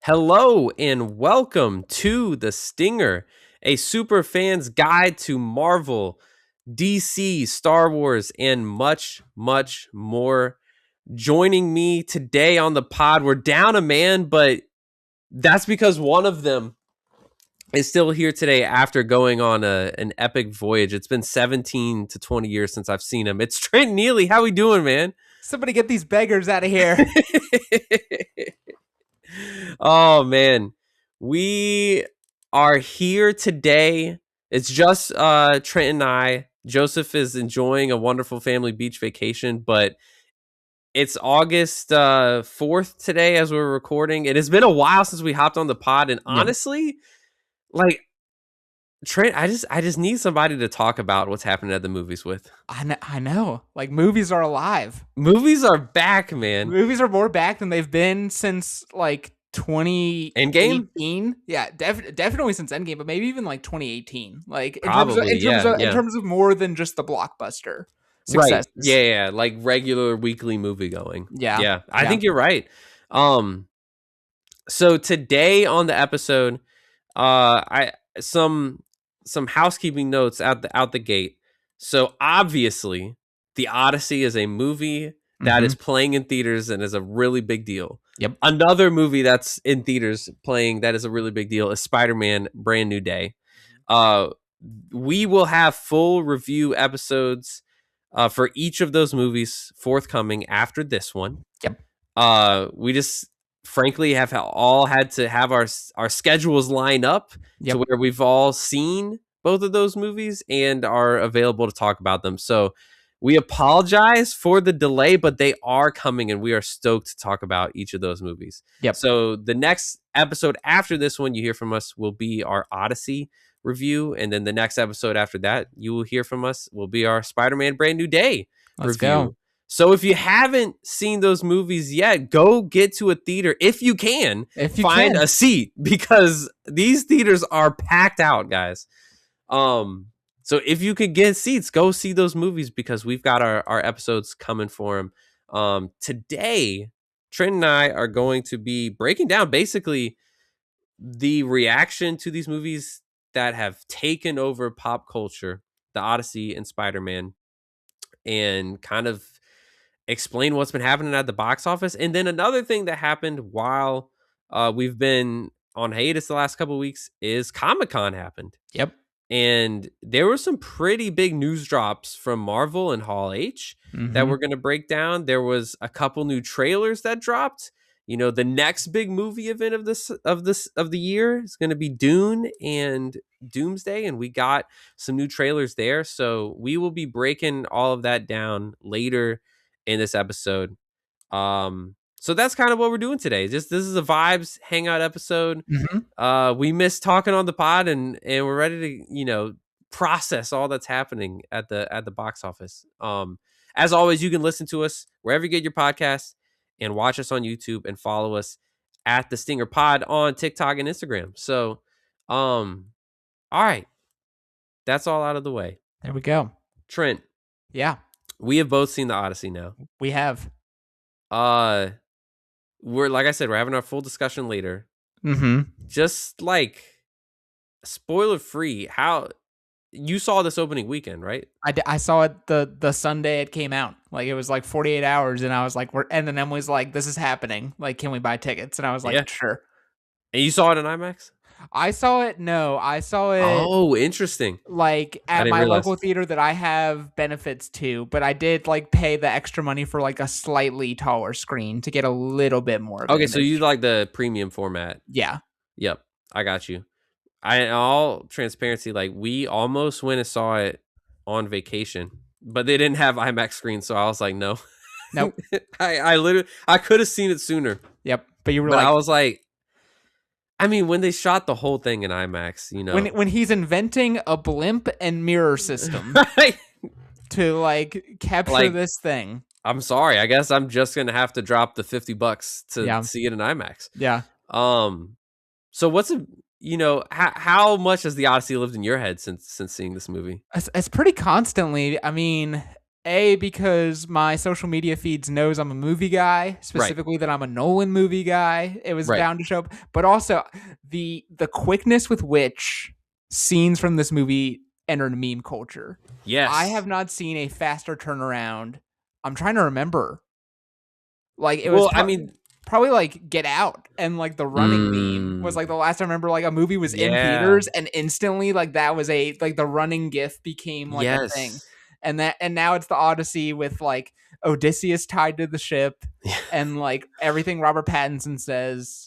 Hello and welcome to The Stinger, a super fan's guide to Marvel, DC, Star Wars, and much, much more. Joining me today on the pod, we're down a man, but that's because one of them is still here today after going on an epic voyage. It's been 17 to 20 years since I've seen him. It's Trent and Neely. How we doing, man? Somebody get these beggars out of here. Oh man, we are here today. It's just Trent and I. Joseph is enjoying a wonderful family beach vacation, but it's August 4th today as we're recording. It has been a while since we hopped on the pod, and Yep. honestly, like Trent, I just need somebody to talk about what's happening at the movies with. I know. Like, movies are alive. Movies are back, man. Movies are more back than they've been since like Endgame? 2018. Yeah, definitely since Endgame, but maybe even like 2018. Like Probably, in terms of more than just the blockbuster Right. successes. Yeah, like regular weekly movie going. Yeah. Yeah. I think you're right. So today on the episode, I some housekeeping notes out the gate. So obviously, The Odyssey is a movie that is playing in theaters and is a really big deal. Yep. Another movie that's in theaters playing that is a really big deal is Spider-Man Brand New Day. We will have full review episodes for each of those movies forthcoming after this one. Yep. We just frankly have all had to have our schedules line up to where we've all seen both of those movies and are available to talk about them. So we apologize for the delay, but they are coming and we are stoked to talk about each of those movies. Yep. So the next episode after this one you hear from us will be our Odyssey review, and then the next episode after that you will hear from us will be our Spider-Man Brand New Day Let's review. go. So if you haven't seen those movies yet, go get to a theater if you can. Find a seat because these theaters are packed out, guys. So if you could get seats, go see those movies because we've got our episodes coming for them. Today, Trent and I are going to be breaking down basically the reaction to these movies that have taken over pop culture, the Odyssey and Spider-Man, and kind of explain what's been happening at the box office. And then another thing that happened while we've been on hiatus the last couple of weeks is Comic-Con happened. Yep. And there were some pretty big news drops from Marvel and Hall H that we're going to break down. There was a couple new trailers that dropped. You know, the next big movie event of the year is going to be Dune and Doomsday, and we got some new trailers there. So we will be breaking all of that down later in this episode. So that's kind of what we're doing today. This is a vibes hangout episode. We miss talking on the pod, and we're ready to process all that's happening at the box office. As always, you can listen to us wherever you get your podcasts and watch us on YouTube and follow us at the Stinger Pod on TikTok and Instagram. So, all right, that's all out of the way. There we go. Trent. Yeah. We have both seen the Odyssey now. We have. We're like I said, we're having our full discussion later. Just like spoiler free, how you saw this opening weekend, right? I saw it the Sunday it came out. Like, it was like 48 hours, and I was like, and then Emily's like, "This is happening. Like, can we buy tickets?" And I was like, Yeah. "Sure." And you saw it in IMAX? I saw it. No, I saw it. Oh, interesting. Like, at my local theater that I have benefits to, but I did like pay the extra money for like a slightly taller screen to get a little bit more. Okay, so you like the premium format? Yeah. Yep, I got you. All transparency, like we almost went and saw it on vacation, but they didn't have IMAX screens, so I was like, no. Nope. I could have seen it sooner. Yep. But you were I was like, I mean, when they shot the whole thing in IMAX, when he's inventing a blimp and mirror system to like capture this thing. I'm sorry. I guess I'm just gonna have to drop the $50 to see it in IMAX. Yeah. So what's how much has the Odyssey lived in your head since seeing this movie? It's pretty constantly. I mean, Because my social media feeds knows I'm a movie guy, Right. specifically that I'm a Nolan movie guy. It was Right. bound to show up. But also the quickness with which scenes from this movie entered meme culture. I have Yes. not seen a faster turnaround. I'm trying to remember. Like it was Well, I mean, probably like Get Out and like the running meme was like the last time I remember like a movie was in yeah. theaters and instantly like that was a like the running gif became like a thing. Yes. And now it's the Odyssey with like Odysseus tied to the ship and like everything Robert Pattinson says.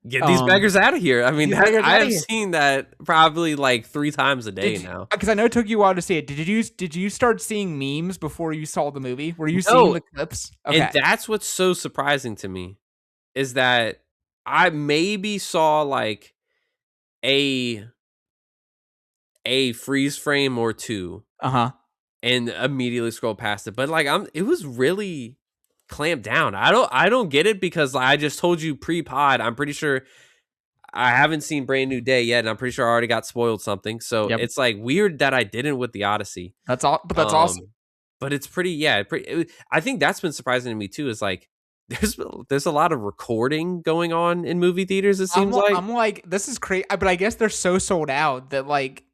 Get these beggars out of here. I mean, These that beggars I out of have here. seen that probably like 3 times a day Did now. because I know it took you a while to see it. Did you start seeing memes before you saw the movie? Were you seeing No, the clips? and Okay. that's what's so surprising to me is that I maybe saw like a freeze frame or two Uh-huh. and immediately scroll past it. But like it was really clamped down. I don't get it because I just told you pre-pod. I'm pretty sure I haven't seen Brand New Day yet, and I'm pretty sure I already got spoiled something. So Yep. it's like weird that I didn't with the Odyssey. That's all but that's awesome. But it's pretty, yeah. I think that's been surprising to me too. Is like there's a lot of recording going on in movie theaters. It seems like, I'm like, this is crazy, but I guess they're so sold out that like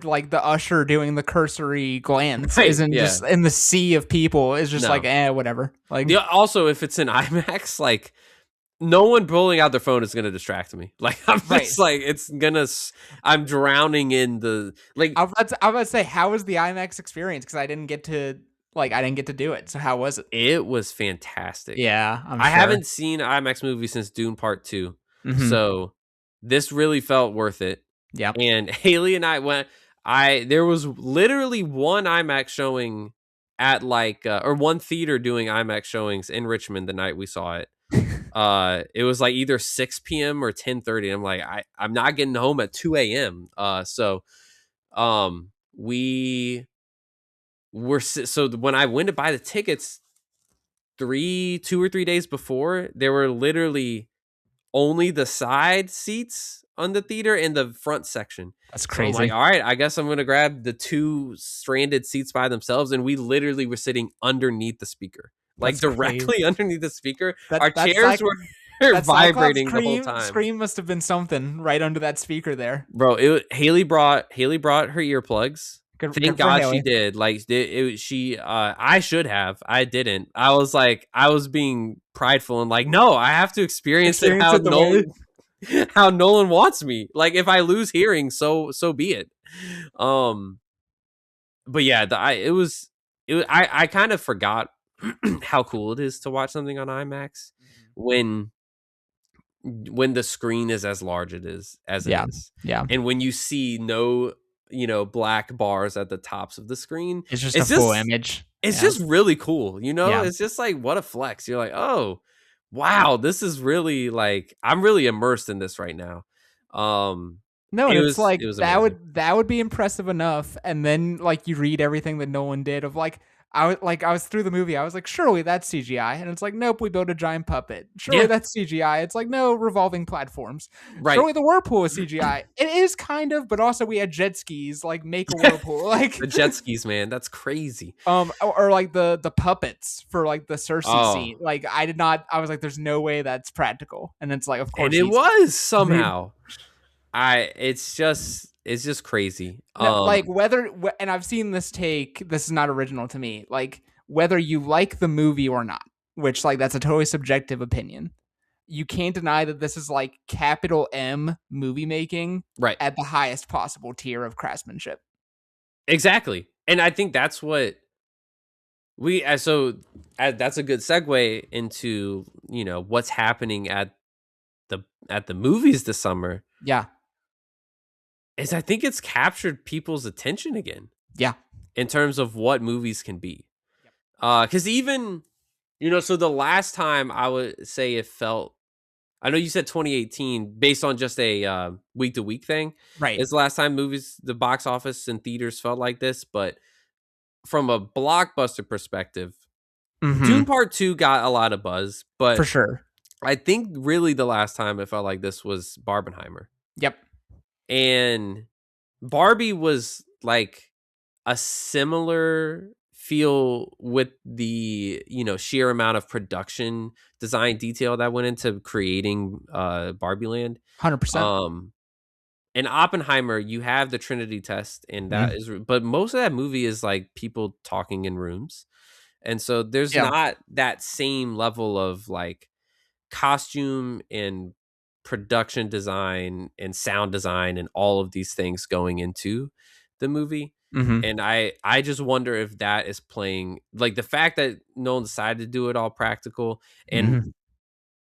like the usher doing the cursory glance right? isn't Yeah, just in the sea of people. It's just like, no. whatever. Like, Yeah. Also, if it's in IMAX, like no one pulling out their phone is gonna distract me. Like I'm right. just like it's gonna. I'm drowning in the like. I was about to say, how was the IMAX experience? Because I didn't get to do it. So how was it? It was fantastic. Yeah, I'm I sure. haven't seen an IMAX movie since Dune Part 2. Mm-hmm. So this really felt worth it. Yeah. And Haley and I went there was literally one IMAX showing at like or one theater doing IMAX showings in Richmond the night we saw it. It was like either 6 p.m. or 10:30. I'm like I'm not getting home at 2 a.m. So we were so when I went to buy the tickets 2 or 3 days before, there were literally only the side seats on the theater and the front section. That's So I'm like, crazy. all right, I guess I'm gonna grab the 2 stranded seats by themselves, and we literally were sitting underneath the speaker, like That's crazy. directly underneath the speaker. Our That chairs were that Cyclops vibrating the whole time. scream must have been something right under that speaker there. Bro, Haley brought her earplugs. Thank Good for God she Haley. did. Like she I should have. I didn't. I was like I was being prideful and like, no, I have to experience it Experience it the way. how Nolan wants me. Like if I lose hearing, so be it. But yeah, I kind of forgot how cool it is to watch something on IMAX when the screen is as large it is as it Yeah. is. Yeah. And when you see no, black bars at the tops of the screen, It's just a full image. it's Yeah. just really cool, Yeah. It's just like what a flex. You're like, oh wow, this is really like I'm really immersed in this right now. No, and it's like it was that amazing. would be impressive enough, and then like you read everything that Nolan did of like I was through the movie, I was like, surely that's CGI, and it's like, nope, we built a giant puppet. Surely Yeah, that's CGI. It's like, no, revolving platforms. right. Surely the whirlpool is CGI. It is kind of, but also we had jet skis, like make a whirlpool, like The jet skis, man, that's crazy. or like the puppets for like the Cersei Oh, scene. Like I did not. I was like, there's no way that's practical, and it's like, of and course it he's. was somehow. It's just crazy. No, like and I've seen this take. This is not original to me. Like whether you like the movie or not, which like that's a totally subjective opinion. You can't deny that this is like capital M movie making right. at the highest possible tier of craftsmanship. Exactly. And I think that's what that's a good segue into, what's happening at the movies this summer. Yeah. Is I think it's captured people's attention again. Yeah. In terms of what movies can be. Cuz even so the last time I would say it felt, I know you said 2018 based on just a week to week thing. Right. It's the last time the box office and theaters felt like this, but from a blockbuster perspective, Dune Part 2 got a lot of buzz, but for sure. I think really the last time it felt like this was Barbenheimer. Yep. And Barbie was like a similar feel with the, sheer amount of production design detail that went into creating Barbie Land. 100%. Um in Oppenheimer, you have the Trinity test, and that Mhm. is, but most of that movie is like people talking in rooms. And so there's Yeah. not that same level of like costume and production design and sound design and all of these things going into the movie. Mhm. And I just wonder if that is playing, like, the fact that Nolan decided to do it all practical, and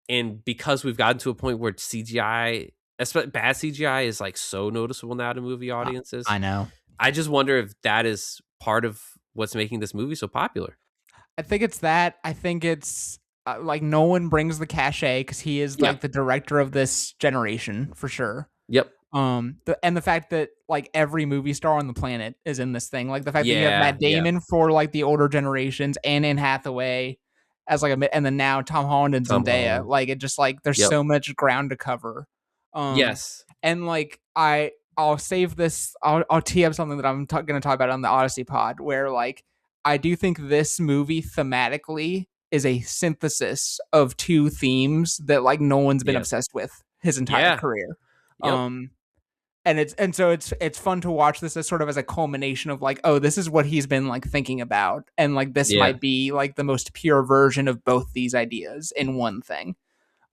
Mhm. because we've gotten to a point where CGI, especially bad CGI, is like so noticeable now to movie I audiences. I know. I just wonder if that is part of what's making this movie so popular. I think it's that. I think it's like Nolan brings the cachet because he is Yeah. like the director of this generation for sure. Yep. And the fact that like every movie star on the planet is in this thing, like the fact that you have Yeah. Matt Yeah. Damon for like the older generations, and Anne Hathaway as like and then now Tom Holland and Tom Zendaya, Holland. like it just like there's Yep. so much ground to cover. Yes. And like I'll save this. I'll tee up something that I'm going to talk about on the Odyssey pod, where like I do think this movie thematically is a synthesis of two themes that like no one's been Yes. obsessed with his entire Yeah. career. Yep. Um, and so it's fun to watch this as sort of as a culmination of like, oh, this is what he's been like thinking about, and like this Yeah. might be like the most pure version of both these ideas in one thing.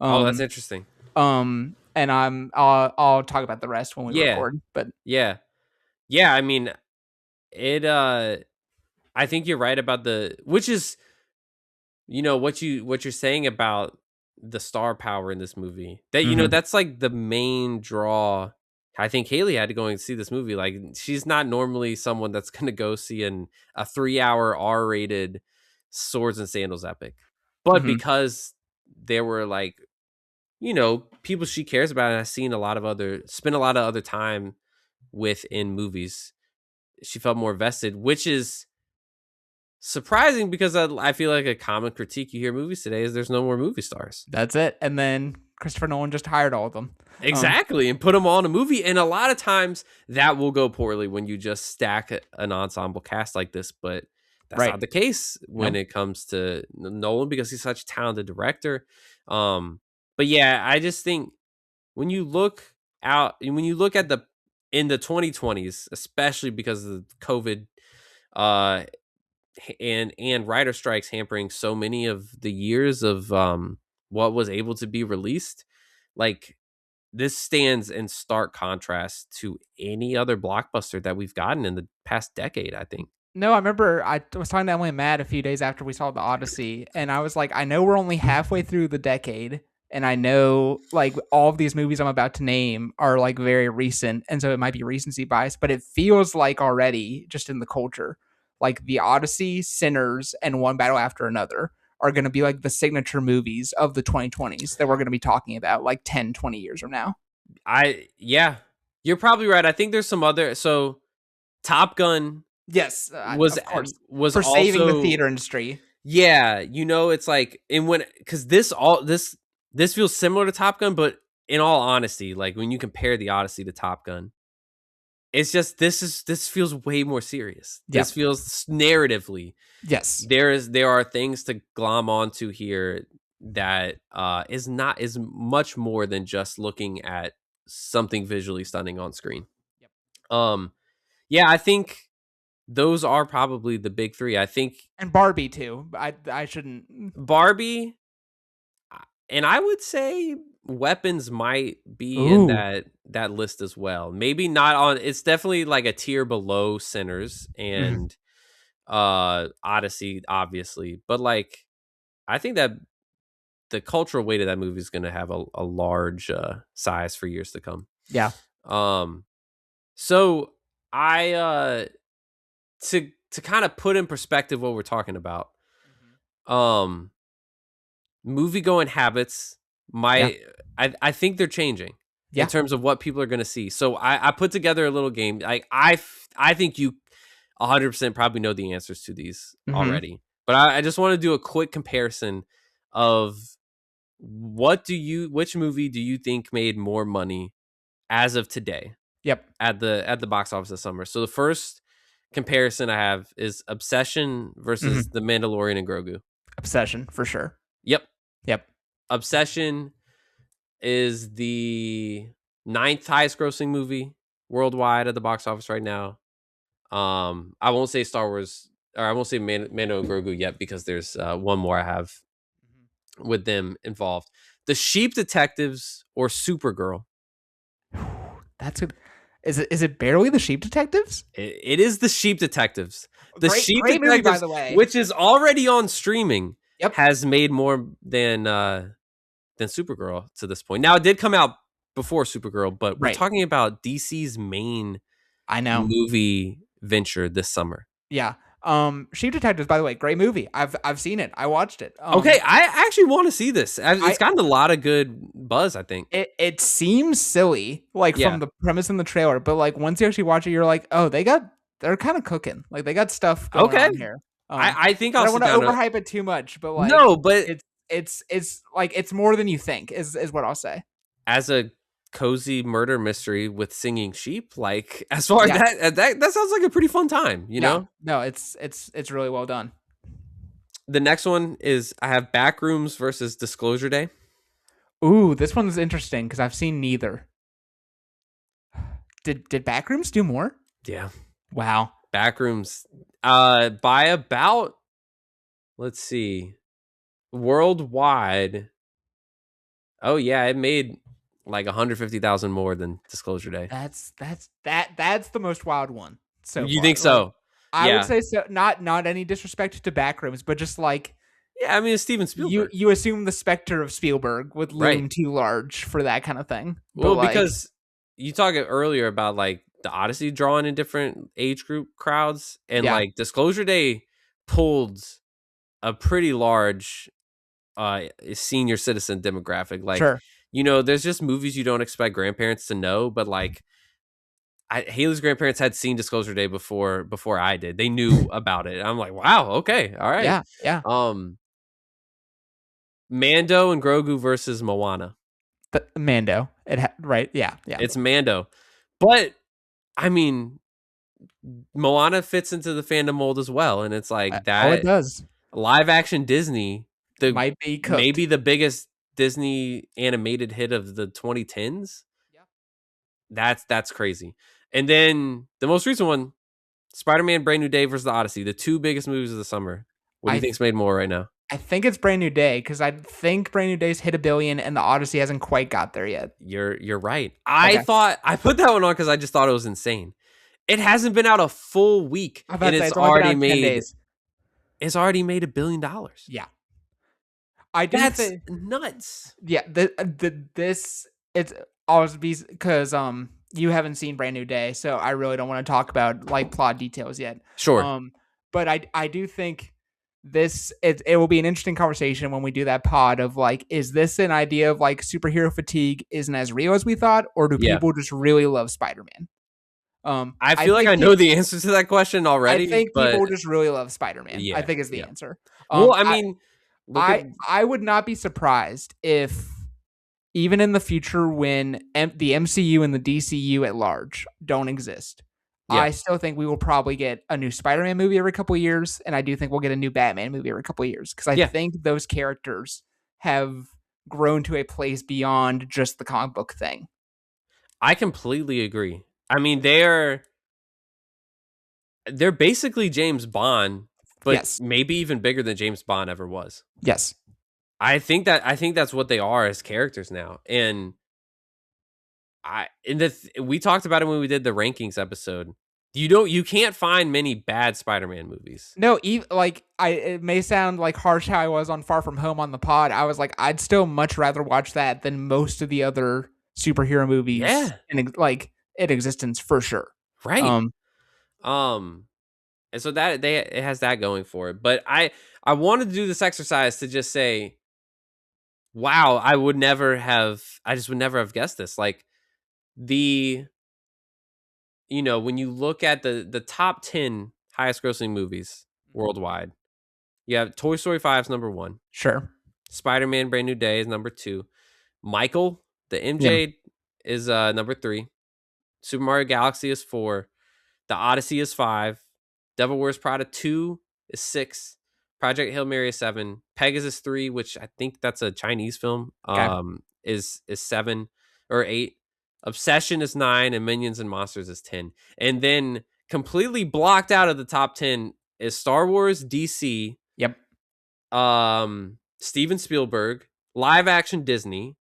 Oh, that's Um, interesting. and I'll talk about the rest when we Yeah. record. But Yeah. Yeah. I mean, it, I think you're right about which is, what you're saying about the star power in this movie, that, mhm. that's like the main draw. I think Haley had to go and see this movie. Like, she's not normally someone that's going to go see a 3-hour R-rated swords and sandals epic, but Mhm. because there were like, people she cares about and has seen spent a lot of other time with in movies, she felt more vested, which is surprising because I feel like a common critique you hear movies today is there's no more movie stars. That's it. And then Christopher Nolan just hired all of them. Exactly, and put them all in a movie. And a lot of times that will go poorly when you just stack an ensemble cast like this, but that's Right. not the case when Nope. it comes to Nolan, because he's such a talented director. Um, but yeah, I just think when you look at the in the 2020s, especially because of the COVID, uh and writer strikes hampering so many of the years of what was able to be released, like, this stands in stark contrast to any other blockbuster that we've gotten in the past decade, I think. No, I remember I was talking to Emily and Matt a few days after we saw the Odyssey, and I was like, I know we're only halfway through the decade, and I know like all of these movies I'm about to name are like very recent, and so it might be recency bias, but it feels like already just in the culture, like the Odyssey, Sinners, and One Battle After Another are going to be like the signature movies of the 2020s that we're going to be talking about like 10, 20 years from now. Yeah, you're probably right. I think there's some other, so Top Gun Yes, was of course, was for saving the also, theater industry. yeah, it's like, and when, because this feels similar to Top Gun, but in all honesty, like, when you compare the Odyssey to Top Gun, it's just, this feels way more serious. This Yep. feels narratively, Yes. there are things to glom onto here that is much more than just looking at something visually stunning on screen. Yep. Um, yeah, I think those are probably the big three. I think And Barbie too. I shouldn't. Barbie, and I would say Weapons might be in Ooh. that list as well. Maybe not on. It's definitely like a tier below Sinners Mhm. and Odyssey, obviously, but like, I think that the cultural weight of that movie is going to have a large size for years to come. Yeah. Um, so I to kind of put in perspective what we're talking about, Mhm. um, movie going habits, Yeah. I think they're changing in Yeah. terms of what people are going to see. So I put together a little game. Like, I think you 100% probably know the answers to these Mhm. already, but I just want to do a quick comparison of which movie do you think made more money as of today Yep. at the box office this summer? So the first comparison I have is Obsession versus The Mandalorian and Grogu. Obsession for sure. Yep. Yep. Obsession is the 9th highest grossing movie worldwide at the box office right now. I won't say Star Wars, or I won't say Mando and Grogu yet, because there's one more I have with them involved. The Sheep Detectives or Supergirl. That's good. Is it barely The Sheep Detectives? It is The Sheep Detectives. The Great Sheep movie, Detectives, by the way. which is already on streaming, Yep. has made more than Supergirl to this point. Now, it did come out before Supergirl, but we're talking about DC's main movie venture this summer. Yeah. Sheep Detectives, by the way, great movie. I've seen it. I watched it. Okay, I actually want to see this. It's gotten a lot of good buzz, I think. It seems silly, like from the premise in the trailer, but like once you actually watch it, you're like, oh, they're kind of cooking. Like they got stuff going on here. I think I don't want to overhype it too much, but like no, but it's like it's more than you think is what I'll say. As a cozy murder mystery with singing sheep, like as far as that sounds like a pretty fun time, you know? No, it's really well done. The next one is I have Backrooms versus Disclosure Day. Ooh, this one's interesting because I've seen neither. Did Backrooms do more? Yeah. Wow. Backrooms by about, let's see, worldwide. Oh yeah, it made like 150,000 more than Disclosure Day. That's the most wild one. So you think so? I would say so. Not any disrespect to Backrooms, but just like I mean, it's Steven Spielberg. You assume the specter of Spielberg would loom too large for that kind of thing. But well, because you talked earlier about like the Odyssey drawing in different age group crowds, and like Disclosure Day pulled a pretty large senior citizen demographic. Like, you know, there's just movies you don't expect grandparents to know, but like Haley's grandparents had seen Disclosure Day before I did. They knew about it. I'm like, wow, okay, all right. Yeah. Mando and Grogu versus Moana. Mando. Right? Yeah. It's Mando. But I mean, Moana fits into the fandom mold as well, and it's like that. Oh, it does. Live action Disney might be cooked. Maybe the biggest Disney animated hit of the 2010s. Yeah. That's crazy. And then the most recent one, Spider-Man Brand New Day versus the Odyssey, the two biggest movies of the summer. What do you think's made more right now? I think it's Brand New Day, because I think Brand New Day's hit $1 billion and the Odyssey hasn't quite got there yet. You're right. I thought I put that one on because I just thought it was insane. It hasn't been out a full week, and it's already made. It's already made $1 billion. Yeah, That's nuts. Yeah, this it's always because you haven't seen Brand New Day, so I really don't want to talk about like plot details yet. Sure. But I do think it will be an interesting conversation when we do that pod of like, is this an idea of like superhero fatigue isn't as real as we thought, or do people just really love Spider-Man? I feel like I know the answer to that question already. I think people just really love Spider-Man. I think is the answer. Well, I mean, I would not be surprised if even in the future when the MCU and the DCU at large don't exist, I still think we will probably get a new Spider-Man movie every couple of years, and I do think we'll get a new Batman movie every couple of years, because I think those characters have grown to a place beyond just the comic book thing. I completely agree. I mean, they're basically James Bond, but maybe even bigger than James Bond ever was. Yes. I think that's what they are as characters now. And we talked about it when we did the rankings episode. You can't find many bad Spider-Man movies. No, it may sound like harsh how I was on Far From Home on the pod. I was like, I'd still much rather watch that than most of the other superhero movies in existence for sure. Right. And so that it has that going for it. But I wanted to do this exercise to just say, wow, I would never have guessed this. Like when you look at the top 10 highest grossing movies worldwide, you have Toy Story 5 is number 1. Sure. Spider-Man Brand New Day is number 2. Michael, the MJ is number 3. Super Mario Galaxy is 4. The Odyssey is 5. Devil Wears Prada 2 is 6. Project Hail Mary is 7. Pegasus 3, which I think that's a Chinese film, Okay. is 7 or 8. Obsession is 9, and Minions and Monsters is 10. And then completely blocked out of the top 10 is Star Wars, DC, Yep. Steven Spielberg, live action Disney,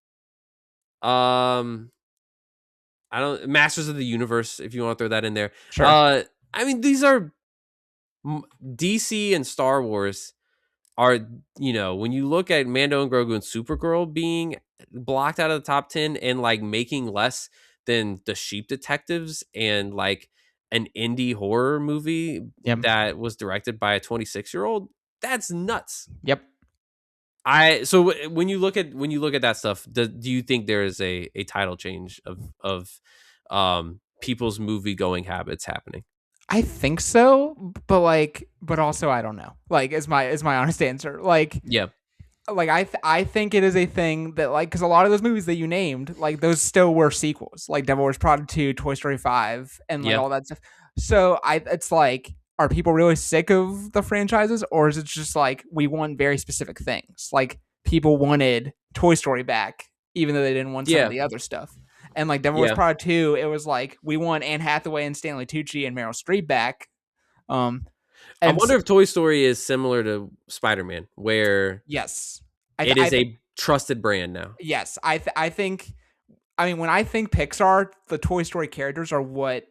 I don't Masters of the Universe, if you want to throw that in there. Sure. I mean, these are DC and Star Wars are, when you look at Mando and Grogu and Supergirl being blocked out of the top 10 and like making less than The Sheep Detectives and like an indie horror movie Yep. that was directed by a 26-year-old, that's nuts. Yep. So when you look at that stuff, do you think there is a title change of people's movie going habits happening? I think so, but also I don't know. Like, is my honest answer. Yeah. I think it is a thing that, like, because a lot of those movies that you named, like, those still were sequels, like Devil Wears Prada 2, Toy Story 5, and like Yeah. all that stuff. So it's like, are people really sick of the franchises, or is it just like we want very specific things? Like, people wanted Toy Story back, even though they didn't want some of the other stuff. And like Devil Wears Prada 2, it was like we want Anne Hathaway and Stanley Tucci and Meryl Streep back. I wonder if Toy Story is similar to Spider-Man, where yes, it is a trusted brand now. Yes, I think. I mean, when I think Pixar, the Toy Story characters are what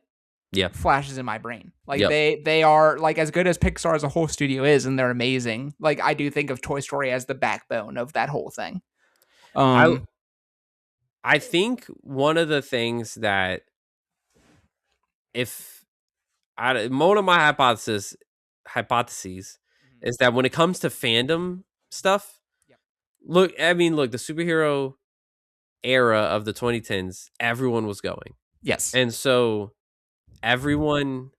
flashes in my brain. Like they are like as good as Pixar as a whole studio is, and they're amazing. Like I do think of Toy Story as the backbone of that whole thing. I think one of the things that one of my hypotheses is that when it comes to fandom stuff, look, the superhero era of the 2010s, everyone was going. Yes. And so everyone,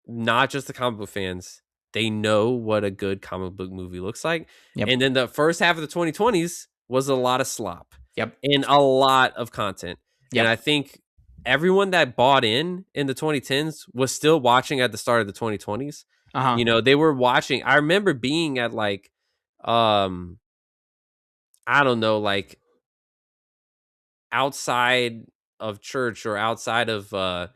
not just the comic book fans, they know what a good comic book movie looks like. Yep. And then the first half of the 2020s was a lot of slop. Yep. And a lot of content. Yep. And I think everyone that bought in the 2010s was still watching at the start of the 2020s. They were watching. I remember being at like, I don't know, like outside of church or outside of a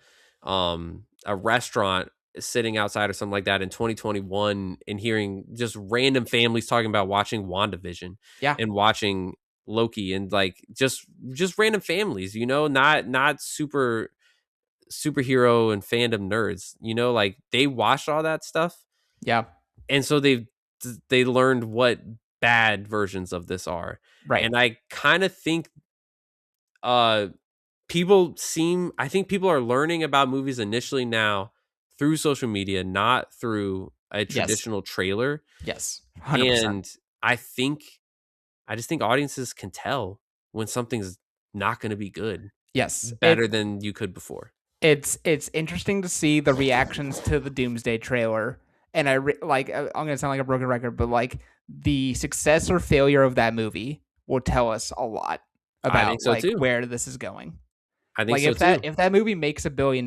restaurant, sitting outside or something like that in 2021 and hearing just random families talking about watching WandaVision and watching Loki and like just random families, not superhero and fandom nerds, like they watched all that stuff. Yeah. And so they learned what bad versions of this are. Right. And I kind of think I think people are learning about movies initially now through social media, not through a traditional trailer. Yes. 100%. And I just think audiences can tell when something's not going to be good. Yes. Better than you could before. It's interesting to see the reactions to the Doomsday trailer. And I'm going to sound like a broken record, but like the success or failure of that movie will tell us a lot about where this is going. I think if that movie makes $1 billion,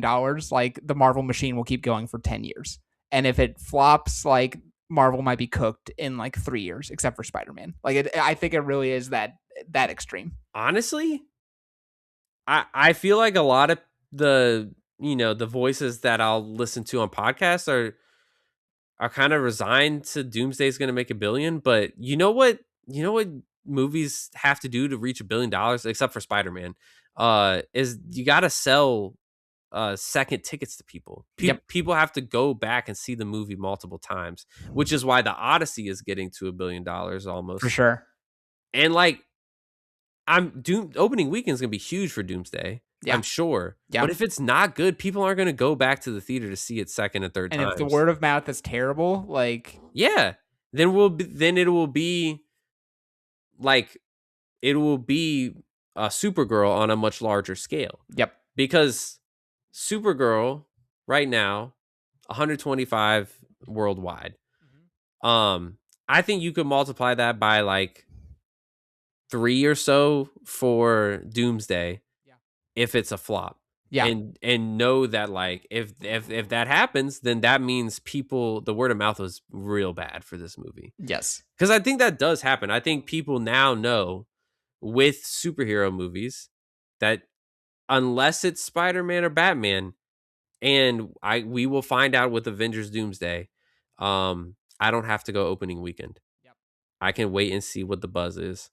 like the Marvel machine will keep going for 10 years. And if it flops, like Marvel might be cooked in like 3 years, except for Spider-Man. I think it really is that extreme. Honestly, I feel like a lot of the voices that I'll listen to on podcasts are kind of resigned to Doomsday is going to make $1 billion. But you know what movies have to do to reach $1 billion, except for Spider-Man, is you got to sell second tickets to people. People have to go back and see the movie multiple times, which is why the Odyssey is getting to $1 billion almost for sure. And like, opening weekend is gonna be huge for Doomsday. Yeah. I'm sure. Yeah. But if it's not good, people aren't gonna go back to the theater to see it second and third times. And if the word of mouth is terrible, like then it will be like Supergirl on a much larger scale. Yep. Because Supergirl right now, 125 worldwide. I think you could multiply that by like 3 or so for Doomsday if it's a flop. Yeah. and know that like if that happens, then that means the word of mouth was real bad for this movie. Yes. Because I think that does happen. I think people now know with superhero movies that unless it's Spider-Man or Batman, and we will find out with Avengers Doomsday, I don't have to go opening weekend. Yep. I can wait and see what the buzz is,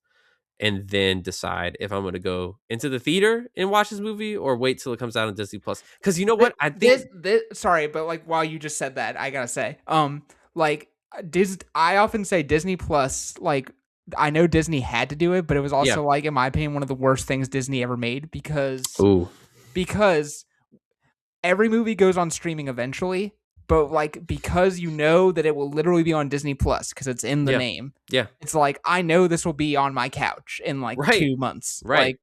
and then decide if I'm going to go into the theater and watch this movie or wait till it comes out on Disney Plus. Because you know what? I think This sorry, but like while you just said that, I gotta say, like I often say Disney Plus, like I know Disney had to do it, but it was yeah. also like, in my opinion, one of the worst things Disney ever made Ooh. because every movie goes on streaming eventually, but like because you know that it will literally be on Disney Plus because it's in the Yeah. name. Yeah. It's like I know this will be on my couch in like Right. 2 months. Right.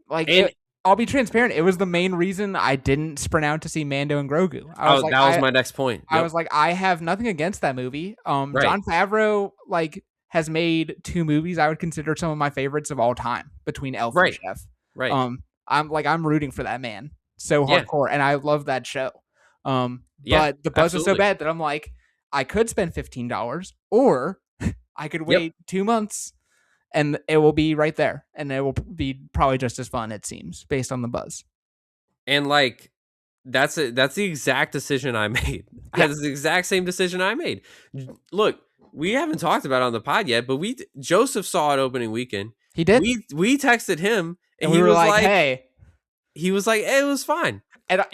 And I'll be transparent. It was the main reason I didn't sprint out to see Mando and Grogu. that was my next point. I Yep. was like, I have nothing against that movie. Right. Jon Favreau like has made 2 movies I would consider some of my favorites of all time between Elf and Right. Chef. Right. I'm rooting for that man so Yeah. hardcore, and I love that show. Yeah. But the buzz was so Absolutely. bad that I'm like, I could spend $15, or I could wait 2 months, and it will be right there, and it will be probably just as fun. It seems based on the buzz. And like that's the exact decision I made. Yeah. That's the exact same decision I made. Look, we haven't talked about it on the pod yet, but Joseph saw it opening weekend. He did. We texted him, and we were like, hey. He was like, hey, it was fine. And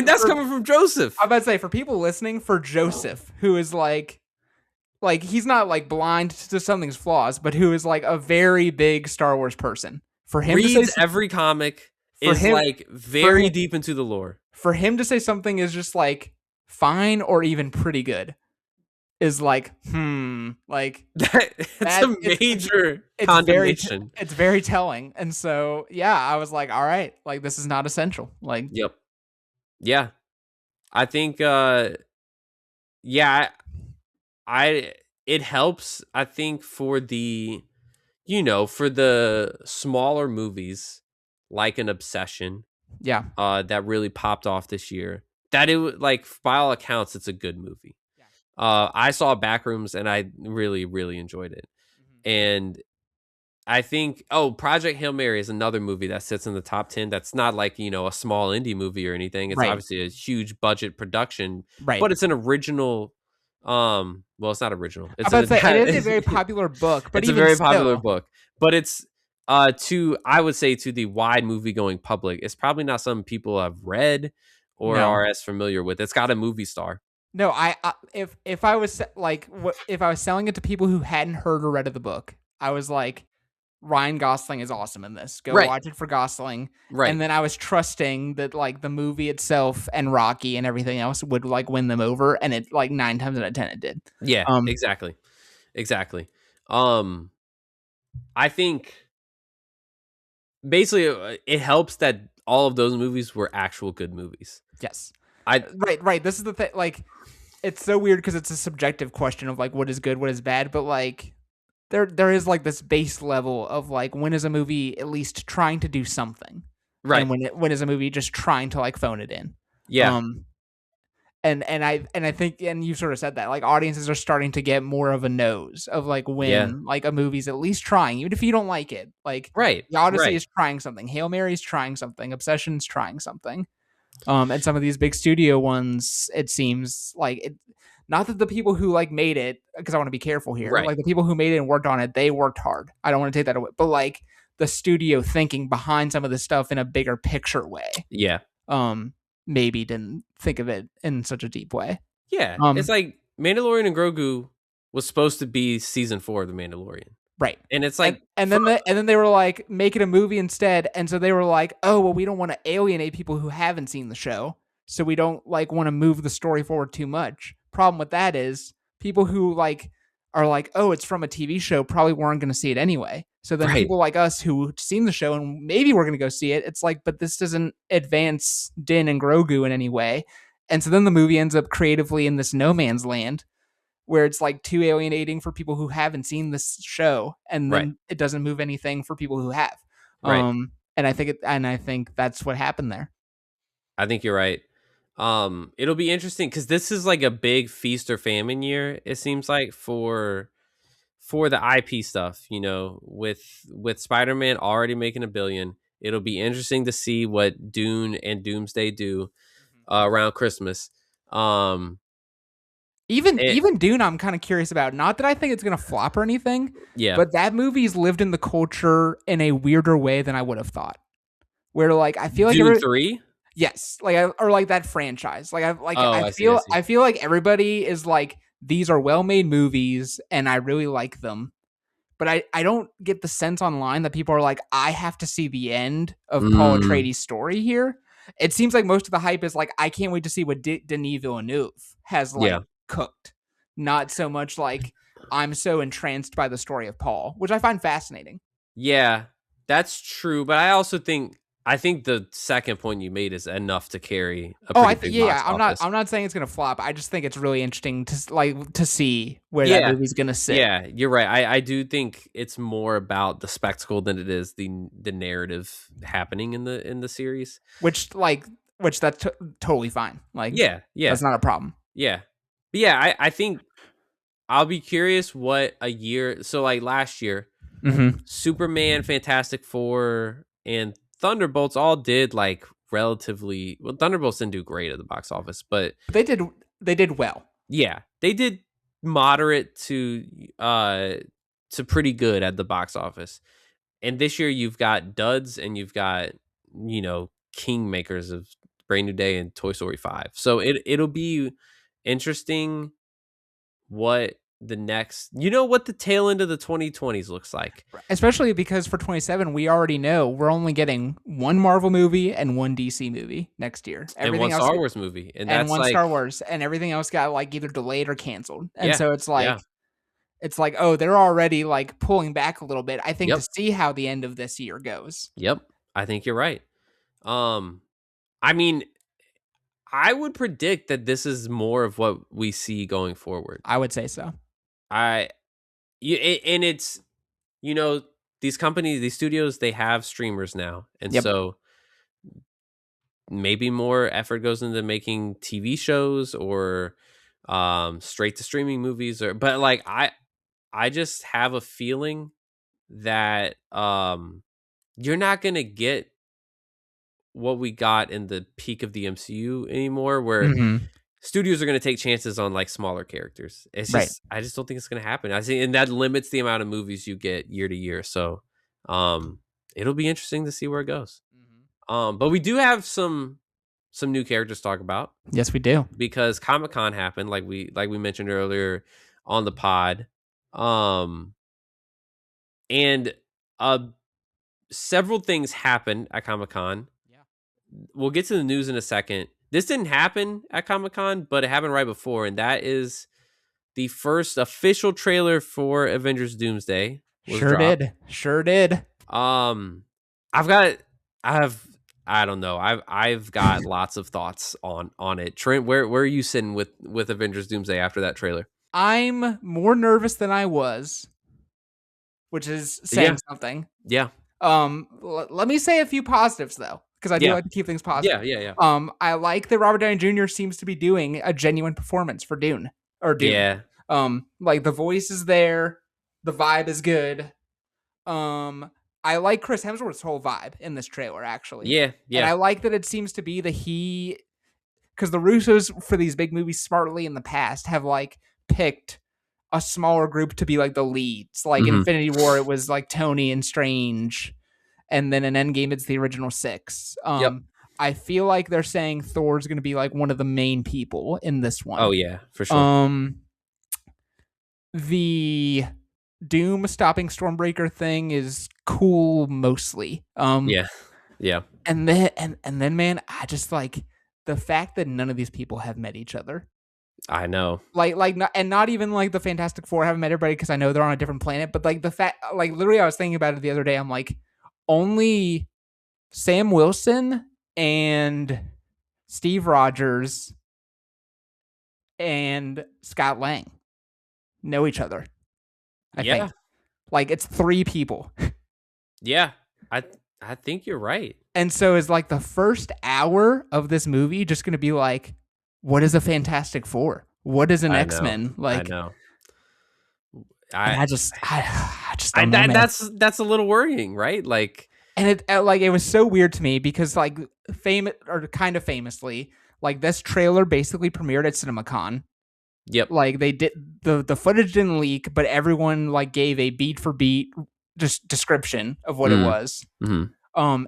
that's coming from Joseph. I'm about to say, for people listening, for Joseph, who is like he's not like blind to something's flaws, but who is like a very big Star Wars person. For him Reads to say every comic, is like very deep into the lore. For him to say something is just like fine or even pretty good is like, like that's a major condemnation. It's very telling. And so, yeah, I was like, all right, like this is not essential. Like, yep. Yeah. I think, it helps, I think, for the smaller movies like an Obsession. Yeah. That really popped off this year. That like, by all accounts, it's a good movie. I saw Backrooms and I really, really enjoyed it. Mm-hmm. And I think, Project Hail Mary is another movie that sits in the top 10. That's not like, a small indie movie or anything. It's obviously a huge budget production, but it's an original. Well, it's not original. It is a very popular book, but it's a very popular book. But it's I would say to the wide movie going public, it's probably not something people have read or are as familiar with. It's got a movie star. No, if I was if I was selling it to people who hadn't heard or read of the book, I was like, Ryan Gosling is awesome in this. Go watch it for Gosling. Right. And then I was trusting that like the movie itself and Rocky and everything else would like win them over, and it like 9 times out of 10 it did. Yeah, exactly. I think basically it helps that all of those movies were actual good movies. Yes. Right. This is the thing. Like, it's so weird because it's a subjective question of like what is good, what is bad, but like there is like this base level of like when is a movie at least trying to do something, right? And when is a movie just trying to like phone it in? Yeah. And I think, and you sort of said that like audiences are starting to get more of a nose of like when like a movie's at least trying, even if you don't like it. Like the Odyssey is trying something, Hail Mary's trying something, Obsession's trying something. And some of these big studio ones, it seems like it. Not that the people who like made it, because I want to be careful here. Like the people who made it and worked on it, they worked hard. I don't want to take that away, but like the studio thinking behind some of this stuff in a bigger picture way. Yeah. Maybe didn't think of it in such a deep way. Yeah. It's like Mandalorian and Grogu was supposed to be season 4 of The Mandalorian. Right. And it's like, and then they were like, make it a movie instead. And so they were like, oh, well, we don't want to alienate people who haven't seen the show. So we don't like want to move the story forward too much. Problem with that is people who like are like, oh, it's from a TV show, probably weren't going to see it anyway. So then people like us who seen the show and maybe we're going to go see it, it's like, but this doesn't advance Din and Grogu in any way. And so then the movie ends up creatively in this no man's land where it's like too alienating for people who haven't seen this show, and then it doesn't move anything for people who have. and I think that's what happened there. I think you're right. It'll be interesting because this is like a big feast or famine year. It seems like for the IP stuff, with Spider-Man already making $1 billion. It'll be interesting to see what Dune and Doomsday do around Christmas. It, Even Dune, I'm kind of curious about. Not that I think it's gonna flop or anything, yeah, but that movie's lived in the culture in a weirder way than I would have thought. Where like I feel like Dune 3. yes, or like that franchise. Oh, I see. I see. I feel like everybody is like these are well made movies and I really like them. But I don't get the sense online that people are like, I have to see the end of Paul Mm, Atreides' story here. It seems like most of the hype is like, I can't wait to see what Denis Villeneuve has like yeah, cooked. Not so much like I'm so entranced by the story of Paul, which I find fascinating. yeah, that's true. But I think the second point you made is enough to carry a Oh, pretty big box office. I'm not saying it's gonna flop. I just think it's really interesting to see where that Yeah, movie's gonna sit. yeah, you're right. I do think it's more about the spectacle than it is the narrative happening in the series. Which that's totally fine. Like Yeah, yeah, that's not a problem. yeah, but yeah. I think I'll be curious what a year. So like last year, Mm-hmm. Superman, Fantastic Four, and Thunderbolts all did like relatively well. Thunderbolts didn't do great at the box office, but But they did well. yeah, they did moderate uh to pretty good at the box office. And this year you've got duds and you've got kingmakers of Brand New Day and Toy Story 5. So it'll be interesting what what the tail end of the 2020s looks like. Especially because for 27, we already know we're only getting one Marvel movie and one DC movie next year. And one Everything else Star Wars movie. And and that's one like Star Wars and everything else got like either delayed or canceled. And yeah, so yeah. it's like, oh, they're already like pulling back a little bit. I think to Yep. see how the end of this year goes. Yep. I think you're right. Um I mean, I would predict that this is more of what we see going forward. I would say so. I and it's you know these companies, these studios, they have streamers now, and Yep. so maybe more effort goes into making TV shows or straight to streaming movies, or but like I just have a feeling that you're not gonna get what we got in the peak of the MCU anymore, where Mm-hmm. studios are going to take chances on like smaller characters. It's Right. just I just don't think it's going to happen. I see, and that limits the amount of movies you get year to year. So, it'll be interesting to see where it goes. But we do have some new characters to talk about Yes, we do. because Comic-Con happened, like we mentioned earlier on the pod. Um, and several things happened at Comic-Con. Yeah. We'll get to the news in a second. This didn't happen at Comic-Con, but it happened right before, and that is the first official trailer for Avengers Doomsday was Sure dropped. did. Sure did. Um, I've got, I don't know. I've got lots of thoughts on it. Trent, where are you sitting with Avengers Doomsday after that trailer? I'm more nervous than I was, which is Yeah, saying something. yeah, Let me say a few positives though, because I do yeah, like to keep things yeah, positive. yeah, yeah, I like that Robert Downey Jr. seems to be doing a genuine performance for Dune. yeah, Like the voice is there, the vibe is good. I like Chris Hemsworth's whole vibe in this trailer actually, yeah, and yeah. I like that it seems to be because the Russos for these big movies smartly in the past have like picked a smaller group to be like the leads. Like in Hmm. Infinity War, it was like Tony and Strange, and then in Endgame, it's the original six. Yep. I feel like they're saying Thor's going to be like one of the main people in this one. Oh yeah, for sure. The Doom stopping Stormbreaker thing is cool mostly. Yeah, yeah. And then man, I just like the fact that none of these people have met each other. I know. Not even like the Fantastic Four haven't met everybody because I know they're on a different planet. But like the fact, like literally, I was thinking about it the other day. I'm like, only Sam Wilson and Steve Rogers and Scott Lang know each other. I Yeah, think like it's three people. yeah. I think you're right. And so is like the first hour of this movie just going to be like, what is a Fantastic Four? What is an I know. X-Men? I Like, know. and I I just don't know, that man. that's a little worrying, right? Like, And it was so weird to me because like famous or kind of famously, like this trailer basically premiered at CinemaCon. yep. Like they did the footage didn't leak, but everyone like gave a beat for beat just description of what it Mm, was. mhm.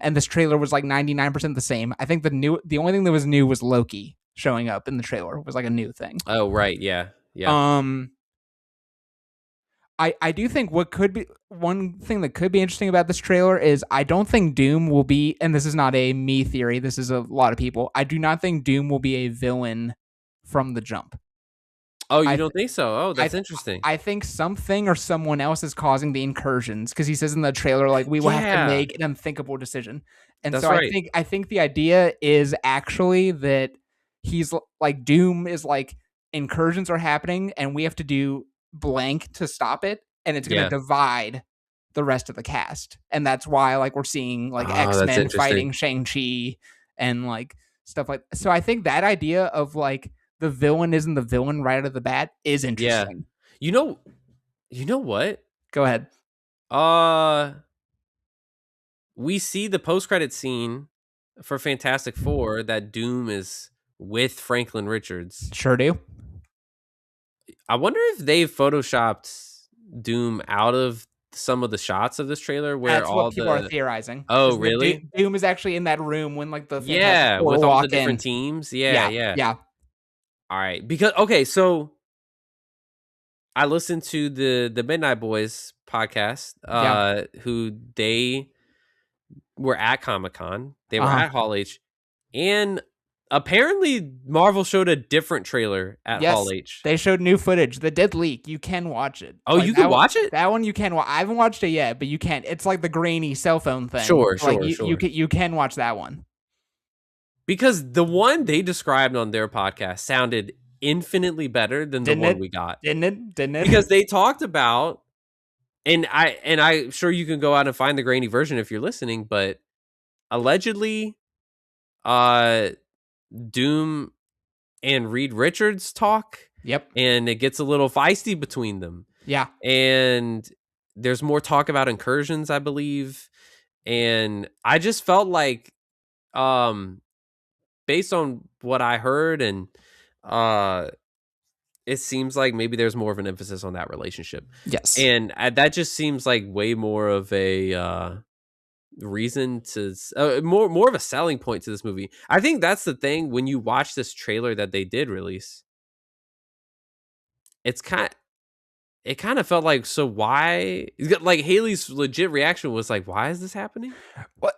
And this trailer was like 99% the same. I think the only thing that was new was Loki showing up in the trailer. It was like a new thing. Oh, right. Yeah. Yeah. Um I do think what could be one thing that could be interesting about this trailer is I don't think Doom will be, and this is not a me theory, this is a lot of people. I do not think Doom will be a villain from the jump. Oh, you I don't think so? Oh, I that's interesting. I think something or someone else is causing the incursions because he says in the trailer like we will have to Yeah. make an unthinkable decision. And That's so right. I think the idea is actually that he's like Doom is like incursions are happening and we have to do blank to stop it and it's going to Yeah. divide the rest of the cast. And that's why like we're seeing like Oh, that's X-Men interesting. fighting Shang-Chi and like stuff like so I think that idea of like the villain isn't the villain right out of the bat is Yeah. interesting. You know you know what? Go ahead. Uh we see the post-credit scene for Fantastic Four that Doom is with Franklin Richards. Sure do. I wonder if they've photoshopped Doom out of some of the shots of this trailer where That's what all people are the theorizing. Oh, Is that really? Doom is actually in that room when like the Fantastic Yeah, Four with all the walk in. different teams. Yeah, Yeah, yeah. yeah, All right. Because okay, so I listened to the Midnight Boys podcast, yeah. who they were at Comic-Con. They were Uh-huh. at Hall H, and apparently Marvel showed a different trailer at Hall Yes, H. they showed new footage that did leak. You can watch it. Oh, Like you can watch it? that one you can watch. I haven't watched it yet, but you can. It's like the grainy cell phone thing. Sure, Like sure, sure. you can watch that one. Because the one they described on their podcast sounded infinitely better than the Didn't one it? we got. Didn't it? Didn't Because it? they talked about I'm sure you can go out and find the grainy version if you're listening, but allegedly uh Doom and Reed Richards talk Yep. and it gets a little feisty between them. Yeah. And there's more talk about incursions, I believe. And I just felt like um based on what I heard and uh it seems like maybe there's more of an emphasis on that relationship. Yes. And that just seems like way more of a reason to more of a selling point to this movie. I think that's the thing when you watch this trailer that they did release. It's it kind of felt like so why like Haley's legit reaction was like why is this happening? What?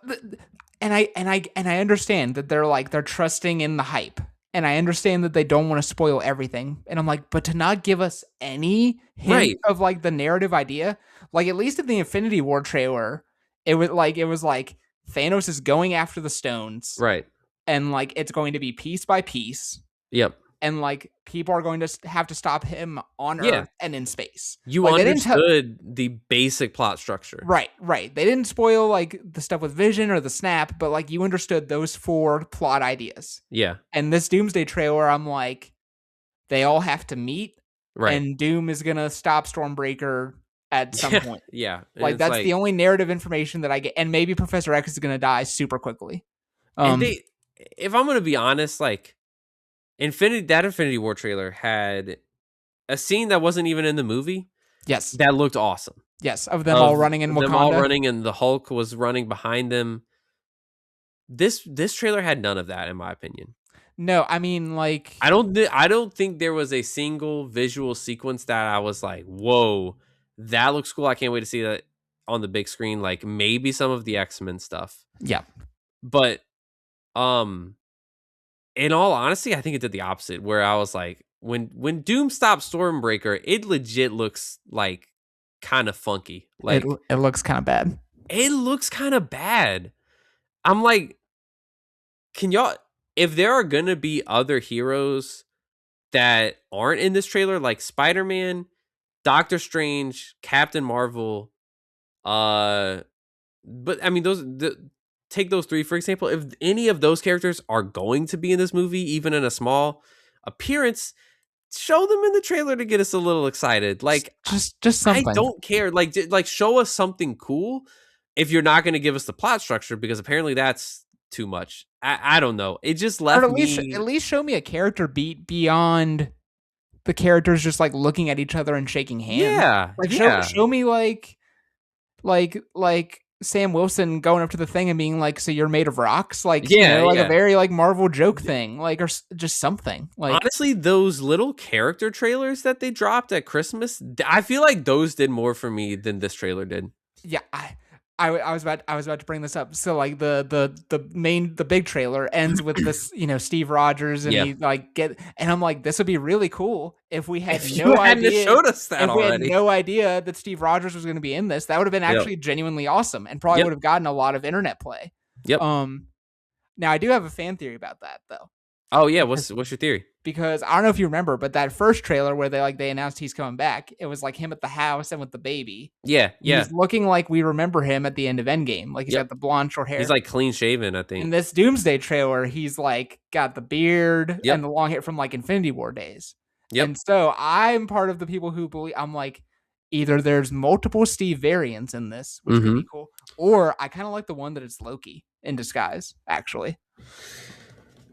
And I understand that they're trusting in the hype, and I understand that they don't want to spoil everything. And I'm like, but to not give us any hint Right. of like the narrative idea, like at least in the Infinity War trailer, it was like Thanos is going after the stones, Right. and like it's going to be piece by piece, Yep. and like people are going to have to stop him on Yeah. Earth and in space. You Like they didn't tell. understood the basic plot structure. Right, right. They didn't spoil like the stuff with Vision or the Snap, but like you understood those four plot ideas. Yeah. And this Doomsday trailer, I'm like, they all have to meet, Right. and Doom is gonna stop Stormbreaker at some Yeah. point. Yeah. And Like it's that's like the only narrative information that I get, and maybe Professor X is gonna die super quickly. and they if I'm gonna be honest, like Infinity War trailer had a scene that wasn't even in the movie Yes, that looked awesome. yes, of them all Of running in them all Wakanda. running and the Hulk was running behind them. This trailer had none of that in my opinion. No, I mean like I don't think there was a single visual sequence that I was like, "Whoa, that looks cool. I can't wait to see that on the big screen." Like maybe some of the X-Men stuff. yeah, But um in all honesty, I think it did the opposite where I was like when Doom stops Stormbreaker, it legit looks like kind of funky. Like it looks kind of bad. it looks kind of bad. I'm like, can y'all if there are going to be other heroes that aren't in this trailer like Spider-Man, Doctor Strange, Captain Marvel, uh but I mean, take those three for example. If any of those characters are going to be in this movie, even in a small appearance, show them in the trailer to get us a little excited. Like, Just I something. don't care. Like show us something cool. If you're not going to give us the plot structure, because apparently that's too much. I don't know. It just Or left at me. least show me a character beat beyond the characters just like looking at each other and shaking hands. Yeah, Like yeah, show me like Sam Wilson going up to the thing and being like, "So you're made of rocks?" Like, yeah, like a yeah. very like Marvel joke thing, like or just something. Like Honestly, those little character trailers that they dropped at Christmas, I feel like those did more for me than this trailer did. yeah, I was about to bring this up. So like the big trailer ends with this, Steve Rogers and Yeah. he like and I'm like, this would be really cool if we had If you no hadn't idea showed us that if we had already. no idea that Steve Rogers was going to be in this. That would have been Yep. actually genuinely awesome and probably Yep. would have gotten a lot of internet play. Yep. Now I do have a fan theory about that though. Oh yeah, what's your theory? Because I don't know if you remember, but that first trailer where they announced he's coming back, it was like him at the house and with the baby. Yeah, yeah. He's looking like we remember him at the end of Endgame. Like he's Yep. got the blonde short hair. He's like clean shaven, I In think. this Doomsday trailer, he's like got the beard Yep. and the long hair from like Infinity War days. Yep. And so I'm part of the people who believe I'm like, either there's multiple Steve variants in this, which could be cool, or I kind of like the one that it's Loki in disguise, actually.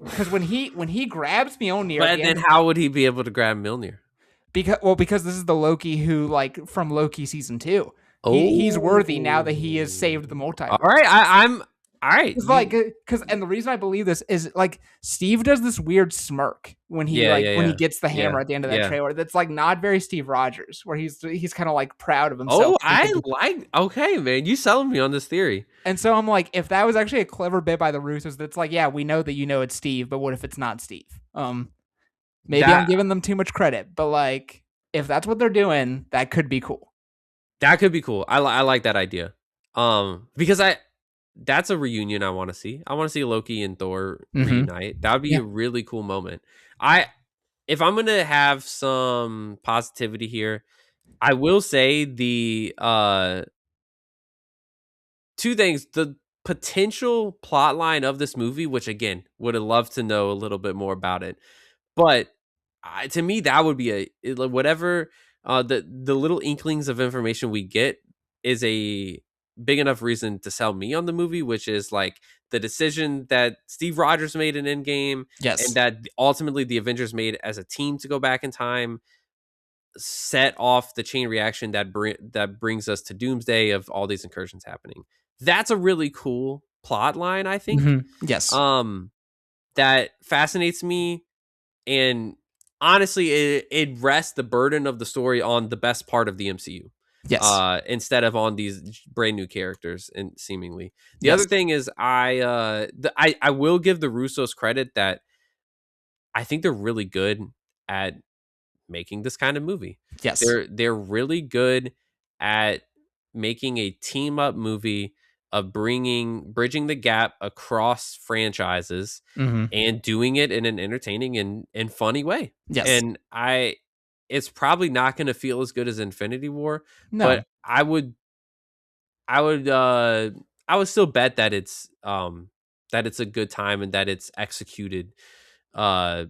Because when he grabs Mjolnir, But then how would he be able to grab Mjolnir? Because this is the Loki who like from Loki season 2. He's worthy now that he has saved the multiverse. All right, I'm all right. It's like and the reason I believe this is like Steve does this weird smirk when he when he gets the hammer at the end of that trailer. That's like not very Steve Rogers, where he's kind of like proud of himself. Okay, man, you selling me on this theory. And so I'm like, if that was actually a clever bit by the Russos, that's like, yeah, we know that it's Steve, but what if it's not Steve? Maybe I'm giving them too much credit, but like, if that's what they're doing, that could be cool. That could be cool. I like that idea. Because that's a reunion I want to see. I want to see Loki and Thor reunite. That would be a really cool moment. If I'm gonna have some positivity here, I will say the two things: the potential plot line of this movie, which again would have loved to know a little bit more about it, but to me that would be whatever the little inklings of information we get is a big enough reason to sell me on the movie, which is like the decision that Steve Rogers made in Endgame, and that ultimately the Avengers made as a team to go back in time, set off the chain reaction that brings us to Doomsday of all these incursions happening. That's a really cool plot line, I think. Yes. That fascinates me, and honestly, it rests the burden of the story on the best part of the MCU. Yes. Instead of on these brand new characters, and seemingly the other thing is I will give the Russos credit that I think they're really good at making this kind of movie. Yes. They're really good at making a team up movie of bridging the gap across franchises and doing it in an entertaining and funny way. Yes. And it's probably not going to feel as good as Infinity War, but I would still bet that it's a good time and that it's executed well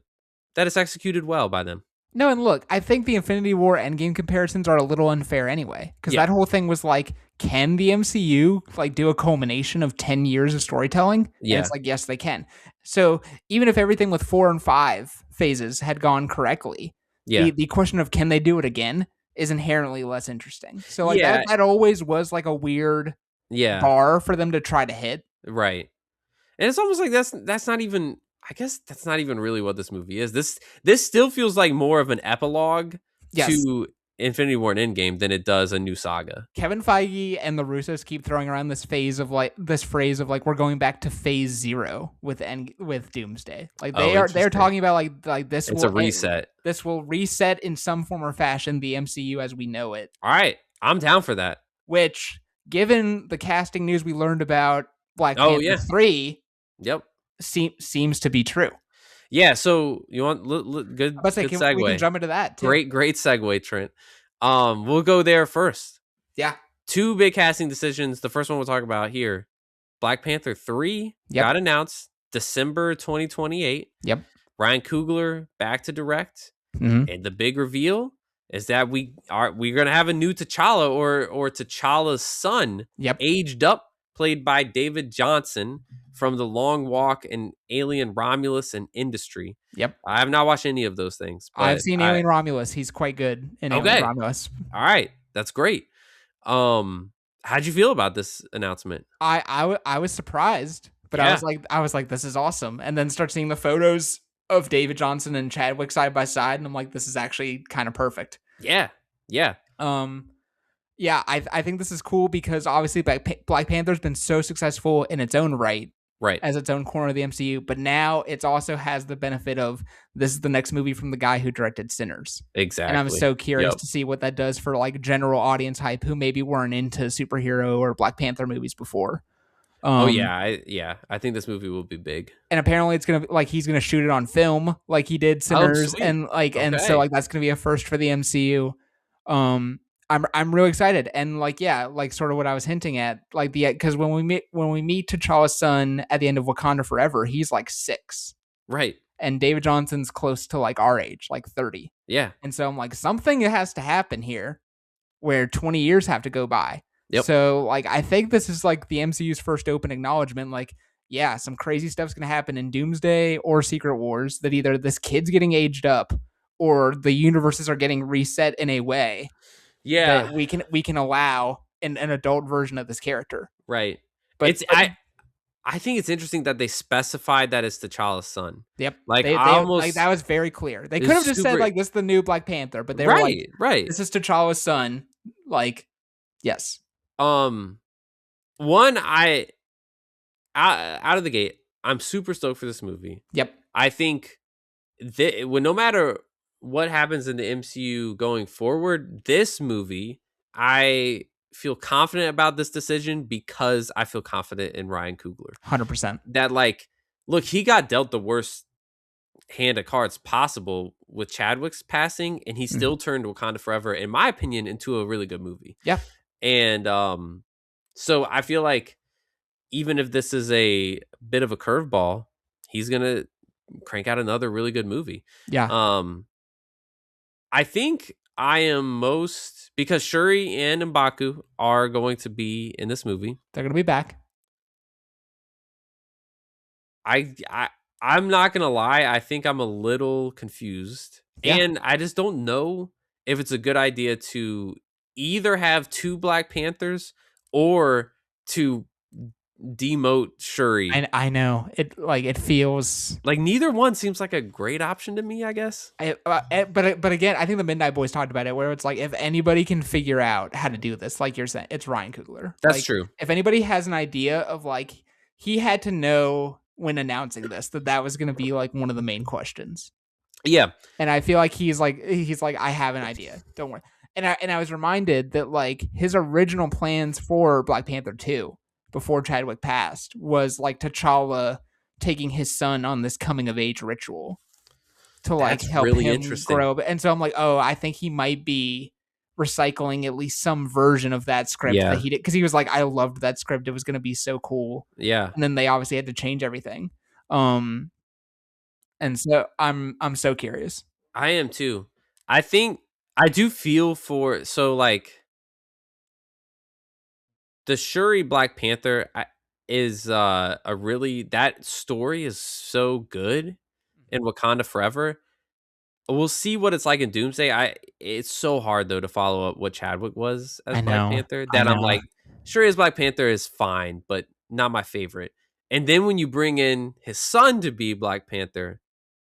by them. No, and look, I think the Infinity War Endgame comparisons are a little unfair anyway, because that whole thing was like, can the MCU like do a culmination of 10 years of storytelling? Yeah. And it's like, yes, they can. So even if everything with 4 and 5 phases had gone correctly, the question of can they do it again is inherently less interesting. So like that always was like a weird bar for them to try to hit. Right. And it's almost like that's not even, I guess that's not even really what this movie is. This still feels like more of an epilogue to Infinity War and Endgame than it does a new saga. Kevin Feige and the Russos keep throwing around this phrase of like we're going back to phase 0 with Doomsday. Like they're talking about like this. It's a reset. This will reset in some form or fashion the MCU as we know it. All right, I'm down for that. Which, given the casting news we learned about Black Panther 3, seems to be true. Yeah, so you want good segue. We can jump into that too. Great segue, Trent. We'll go there first. Yeah. two big casting decisions. The first one we'll talk about here. Black Panther 3 got announced December 2028. Yep. Ryan Coogler back to direct. Mm-hmm. And the big reveal is that we're going to have a new T'Challa or T'Challa's son, aged up, played by David Johnson from The Long Walk and Alien Romulus and Industry. Yep. I have not watched any of those things. But I've seen Alien Romulus. He's quite good in Alien Romulus. All right. That's great. How'd you feel about this announcement? I was surprised, but I was like, this is awesome. And then start seeing the photos of David Johnson and Chadwick side by side, and I'm like, this is actually kind of perfect. Yeah. I think this is cool because obviously Black Panther's been so successful in its own right as its own corner of the MCU, but now it also has the benefit of this is the next movie from the guy who directed Sinners. Exactly. And I'm so curious to see what that does for like general audience hype who maybe weren't into superhero or Black Panther movies before. I think this movie will be big. And apparently it's gonna he's gonna shoot it on film like he did Sinners, and so like that's gonna be a first for the MCU. I'm really excited, and sort of what I was hinting at, because when we meet T'Challa's son at the end of Wakanda Forever, he's like 6, right? And David Johnson's close to like our age, like 30. Yeah, and so I'm like, something has to happen here, where 20 years have to go by. Yep. So like I think this is like the MCU's first open acknowledgement, like, yeah, some crazy stuff's gonna happen in Doomsday or Secret Wars, that either this kid's getting aged up or the universes are getting reset in a way that we can allow an adult version of this character. Right. But I think it's interesting that they specified that it's T'Challa's son. Yep. Like that was very clear. They could have just said like, this is the new Black Panther, but they were like, this is T'Challa's son. Like, yes. One, out of the gate, I'm super stoked for this movie. Yep. I think no matter what happens in the MCU going forward, this movie, I feel confident about this decision because I feel confident in Ryan Coogler. 100%. That look, he got dealt the worst hand of cards possible with Chadwick's passing, and he still turned Wakanda Forever, in my opinion, into a really good movie. Yeah. And so I feel like even if this is a bit of a curveball, he's gonna crank out another really good movie. Yeah. I think I am most, because Shuri and M'Baku are going to be in this movie. They're gonna be back. I'm not gonna lie. I think I'm a little confused, and I just don't know if it's a good idea to either have 2 Black Panthers or to demote Shuri. I know it feels like neither one seems like a great option to me, I guess. But again, I think the Midnight Boys talked about it, where it's like, if anybody can figure out how to do this, like you're saying, it's Ryan Coogler. That's true. If anybody has an idea of like, he had to know when announcing this that was going to be like one of the main questions. Yeah. And I feel like he's like, I have an idea. Don't worry. And I was reminded that like his original plans for Black Panther 2 before Chadwick passed was like T'Challa taking his son on this coming of age ritual to like help really him grow. And so I'm like, oh, I think he might be recycling at least some version of that script that he did, because he was like, I loved that script. It was going to be so cool. Yeah. And then they obviously had to change everything. And so I'm so curious. I am too. I think I do feel for, so like the Shuri Black Panther is a really, that story is so good in Wakanda Forever. We'll see what it's like in Doomsday. It's so hard though to follow up what Chadwick was as Black Panther, that I'm like, Shuri as Black Panther is fine, but not my favorite. And then when you bring in his son to be Black Panther,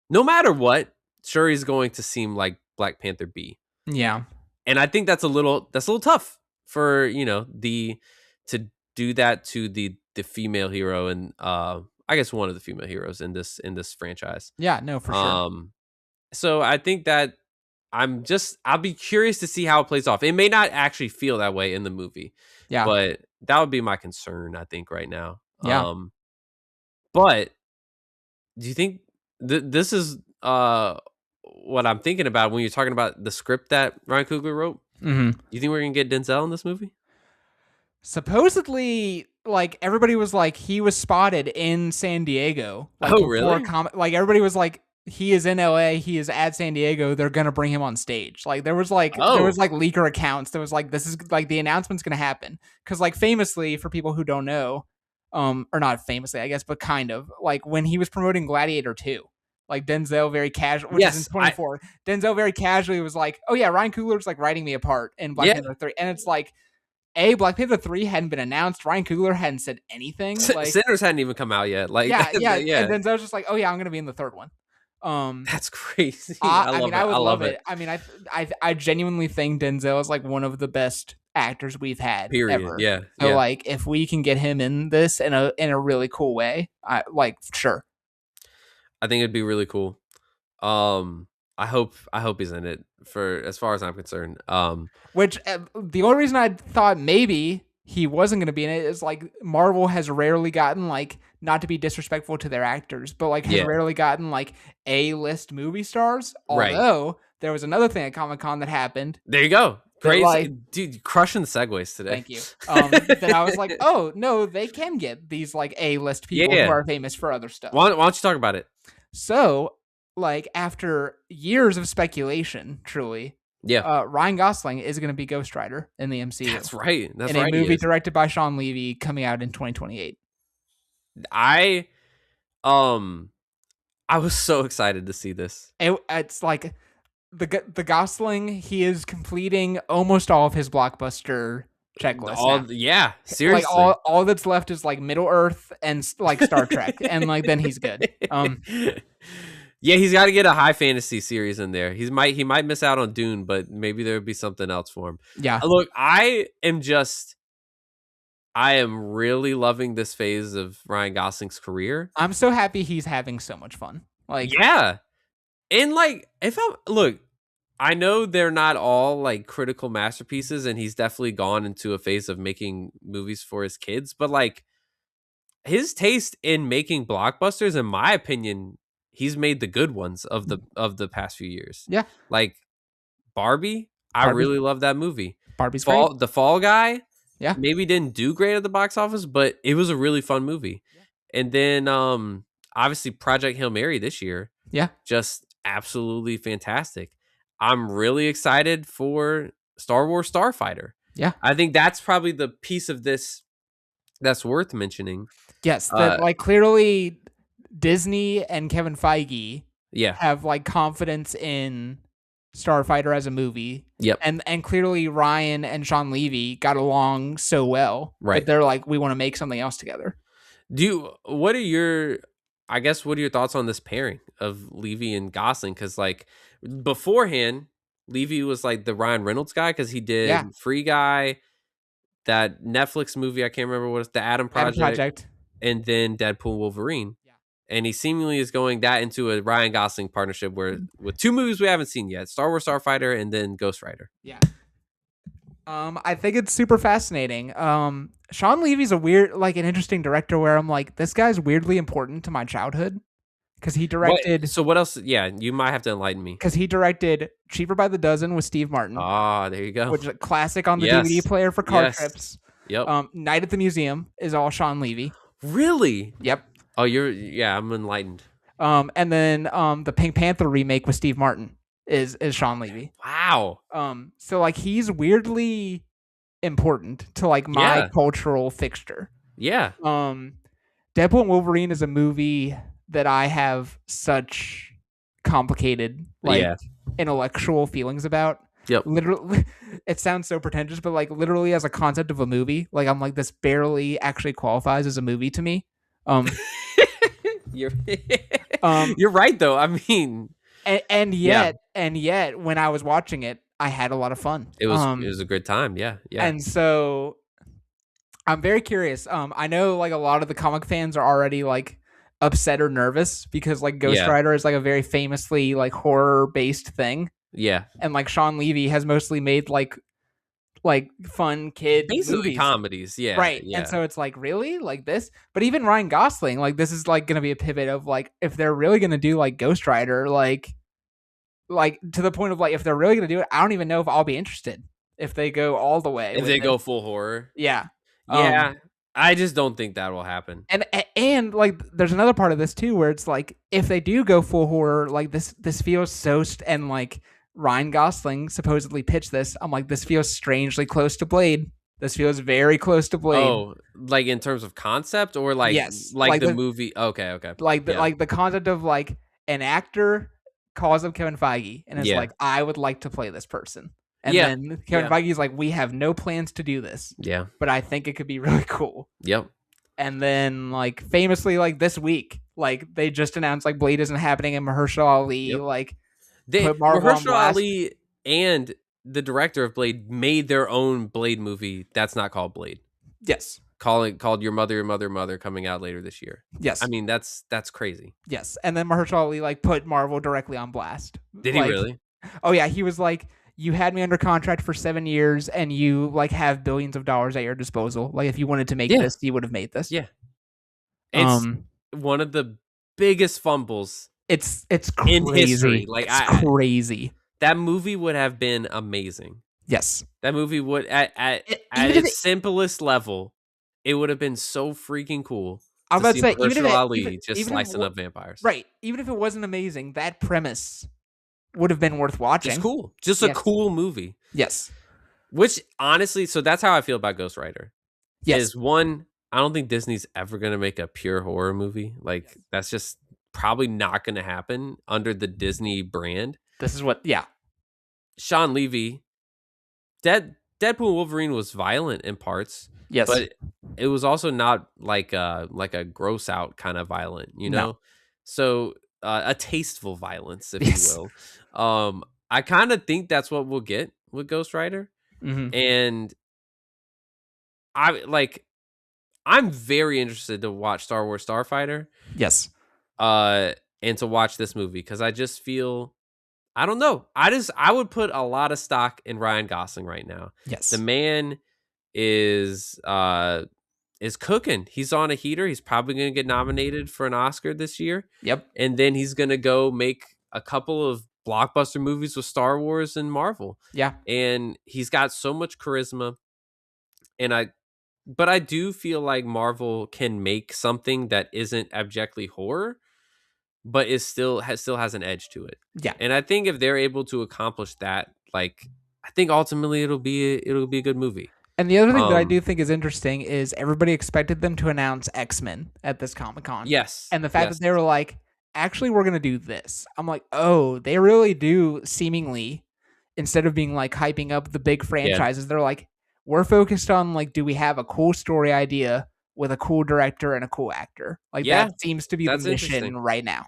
no matter what, Shuri's going to seem like Black Panther B. Yeah. And I think that's a little tough for, to do that to the female hero, and I guess one of the female heroes in this franchise. Yeah, no, for sure. So I think that I'll be curious to see how it plays off. It may not actually feel that way in the movie. Yeah. But that would be my concern, I think, right now. Yeah. But do you think this is what I'm thinking about when you're talking about the script that Ryan Coogler wrote? Mm-hmm. You think we're gonna get Denzel in this movie? Supposedly, like everybody was like he was spotted in San Diego, like Oh, before really? like everybody was like he is in LA, he is at San Diego, they're gonna bring him on stage. Like there was Oh, like leaker accounts. There was like this is like the announcement's gonna happen. Cause like famously, for people who don't know, or not famously, I guess, but kind of like when he was promoting Gladiator 2, like Denzel very casual, which is in yes. 24. Denzel very casually was like, "Oh yeah, Ryan Coogler's like writing me apart in Black Yeah. Panther 3," and it's like Black Panther 3 hadn't been announced. Ryan Coogler hadn't said anything. Like, Sinners hadn't even come out yet. Like, yeah, yeah. And yeah, then I was just like, oh yeah, I'm gonna be in the third one. Um, that's crazy. I I mean, love I it. I would love love it. it. I mean, I genuinely think Denzel is like one of the best actors we've had Period. ever. Yeah, So yeah. like, if we can get him in this in a really cool way, I like sure. I think it'd be really cool. I hope he's in it for as far as I'm concerned. Which the only reason I thought maybe he wasn't going to be in it is like Marvel has rarely gotten like not to be disrespectful to their actors, but like has Yeah, rarely gotten like A-list movie stars. right. Although there was another thing at Comic-Con that happened There you go. that Great, like dude. Crushing the segues today. thank you. That I was like, oh no, they can get these like A-list people who Yeah. are famous for other stuff. Why don't you talk about it? So like after years of speculation, truly, Yeah, Ryan Gosling is going to be Ghost Rider in the MCU. that's right. That's in right. a He movie is. directed by Sean Levy coming out in 2028. I um I was so excited to see this. It's like the Gosling, he is completing almost all of his blockbuster checklist now. Yeah, Like seriously. all that's left is like Middle Earth and like Star Trek, and like then he's good. Yeah, he's got to get a high fantasy series in there. He might miss out on Dune, but maybe there would be something else for him. Yeah, Look, I am really loving this phase of Ryan Gosling's career. I'm so happy he's having so much fun. Like, Yeah. And like I know they're not all like critical masterpieces, and he's definitely gone into a phase of making movies for his kids, but like his taste in making blockbusters, in my opinion, he's made the good ones of the past few years. yeah, Like Barbie, I Barbie, really love that movie. Barbie's great. The Fall Guy Yeah, maybe didn't do great at the box office, but it was a really fun movie. And then obviously Project Hail Mary this year, yeah, just absolutely fantastic. I'm really excited for Star Wars Starfighter. yeah. I think that's probably the piece of this that's worth mentioning. Yes, that like clearly Disney and Kevin Feige Yeah. have like confidence in Starfighter as a movie. Yep. And clearly Ryan and Sean Levy got along so well Right. that they're like, we want to make something else together. What are your thoughts on this pairing of Levy and Gosling? Because like beforehand, Levy was like the Ryan Reynolds guy because he did Free Guy, that Netflix movie, I can't remember what it's, the Adam Project, and then Deadpool Wolverine. Yeah. And he seemingly is going that into a Ryan Gosling partnership where with two movies we haven't seen yet, Star Wars Starfighter and then Ghost Rider. Yeah. I think it's super fascinating. Sean Levy's an interesting director where I'm like, this guy's weirdly important to my childhood because he directed. So what else? Yeah, you might have to enlighten me. Because he directed Cheaper by the Dozen with Steve Martin. Ah, there you go. Which is a classic on the DVD player for car trips. Yep. Night at the Museum is all Sean Levy. Really? Yep. Oh, I'm enlightened. And then the Pink Panther remake with Steve Martin is Sean Levy. Wow. So like he's weirdly important to like my cultural fixture. Yeah. Deadpool and Wolverine is a movie that I have such complicated intellectual feelings about. Yep. Literally, it sounds so pretentious, but like literally as a concept of a movie, like I'm like this barely actually qualifies as a movie to me. You're right though. I mean, and yet when I was watching it, I had a lot of fun. It was a good time. Yeah. And so I'm very curious. I know like a lot of the comic fans are already like upset or nervous because like Ghost Rider is like a very famously like horror based thing. Yeah. And like Sean Levy has mostly made like fun kid movies. Comedies. Yeah. Right. Yeah. And so it's like, really? Like this? But even Ryan Gosling, like this is like gonna be a pivot of like if they're really gonna do like Ghost Rider, like to the point of like if they're really gonna do it, I don't even know if I'll be interested if they go all the way. If they go full horror. Yeah. Yeah, I just don't think that will happen. And like there's another part of this too where it's like if they do go full horror, like this feels and like Ryan Gosling supposedly pitched this. I'm like, this feels strangely close to Blade. This feels very close to Blade. Oh, like in terms of concept or Yes, like the movie? Okay, okay. Yeah. like the concept of like an actor calls up Kevin Feige and is Yeah. like, I would like to play this person. And Yeah. then Kevin Yeah. Feige's like, we have no plans to do this, Yeah. but I think it could be really cool. Yep. And then like famously like this week, like they just announced like Blade isn't happening and Mahershala Ali Yep. like They put Marvel on Mahershala blast. Ali and the director of Blade made their own Blade movie that's not called Blade. Yes. Called Your Mother, Your Mother, Mother coming out later this year. Yes. I mean, that's crazy. Yes. And then Mahershala Ali like put Marvel directly on blast. Did like, he really? Oh yeah, he was like, you had me under contract for 7 years and you like have billions of dollars at your disposal. Like if you wanted to make this, you would have made this. Yeah. It's one of the biggest fumbles it's crazy. in history. Like it's crazy. That movie would have been amazing. Yes. That movie would at its simplest level, it would have been so freaking cool. I was about to say, Mahershala Ali just slicing up vampires. Right. Even if it wasn't amazing, that premise would have been worth watching. Just cool. Just a cool movie. Yes. Which honestly, so that's how I feel about Ghost Rider. Yes. Is one, I don't think Disney's ever going to make a pure horror movie. Like that's just probably not going to happen under the Disney brand. This is what, yeah. Sean Levy, Deadpool and Wolverine was violent in parts. Yes. But it was also not like a gross out kind of violent, you know? No. So a tasteful violence, if you will. I kind of think that's what we'll get with Ghost Rider. Mm-hmm. And I'm very interested to watch Star Wars Starfighter. Yes. And to watch this movie because I just feel, I don't know. I would put a lot of stock in Ryan Gosling right now. Yes. The man is cooking. He's on a heater. He's probably going to get nominated for an Oscar this year. Yep. And then he's going to go make a couple of blockbuster movies with Star Wars and Marvel. Yeah. And he's got so much charisma. But I do feel like Marvel can make something that isn't abjectly horror, but is still has an edge to it. Yeah. And I think if they're able to accomplish that, like I think ultimately it'll be a good movie. And the other thing that I do think is interesting is everybody expected them to announce X-Men at this Comic-Con. Yes. And the fact that they were like, actually, we're going to do this. I'm like, oh, they really do seemingly, instead of being like hyping up the big franchises, they're like, we're focused on like, do we have a cool story idea with a cool director and a cool actor? Like that seems to be the mission right now.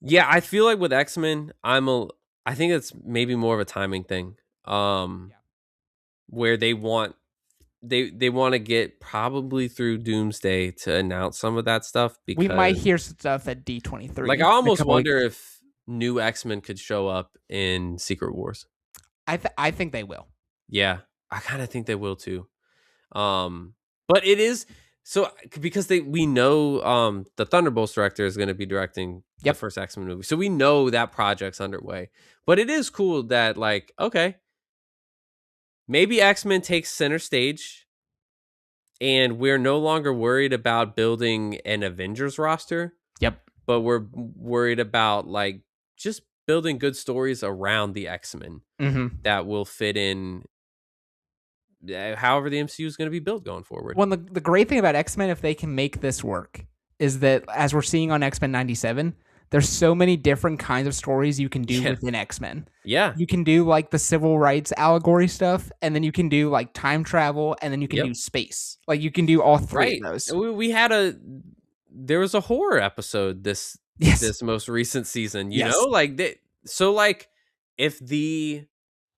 Yeah, I feel like with X-Men, I think it's maybe more of a timing thing. Where they want to get probably through Doomsday to announce some of that stuff because we might hear stuff at D23. Like I almost wonder if new X-Men could show up in Secret Wars. I think they will. Yeah, I kind of think they will too. But it is so because we know the Thunderbolts director is going to be directing the first X-Men movie. So we know that project's underway. But it is cool that like, okay, maybe X-Men takes center stage and we're no longer worried about building an Avengers roster. Yep. But we're worried about like just building good stories around the X-Men that will fit in however the MCU is going to be built going forward. Well, the great thing about X-Men, if they can make this work, is that as we're seeing on X-Men 97, there's so many different kinds of stories you can do within X-Men. Yeah. You can do like the civil rights allegory stuff, and then you can do like time travel, and then you can do space. Like you can do all three of those. We had there was a horror episode this most recent season, you know? Like like if the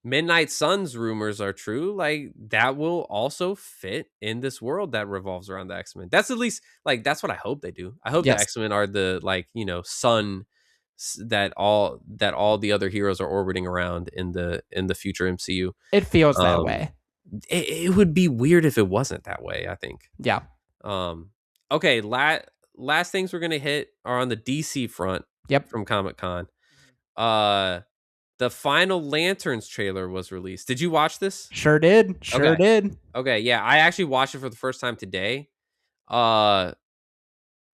Midnight Suns rumors are true, like that will also fit in this world that revolves around the X-Men. That's at least like that's what I hope they do. I hope the X-Men are the like, you know, sun that all the other heroes are orbiting around in the future MCU. It feels that way. It would be weird if it wasn't that way, I think. Yeah. Okay, last things we're going to hit are on the DC front from Comic-Con. the final Lanterns trailer was released. Did you watch this? Sure did. Sure Okay. did. Okay, yeah, I actually watched it for the first time today. Uh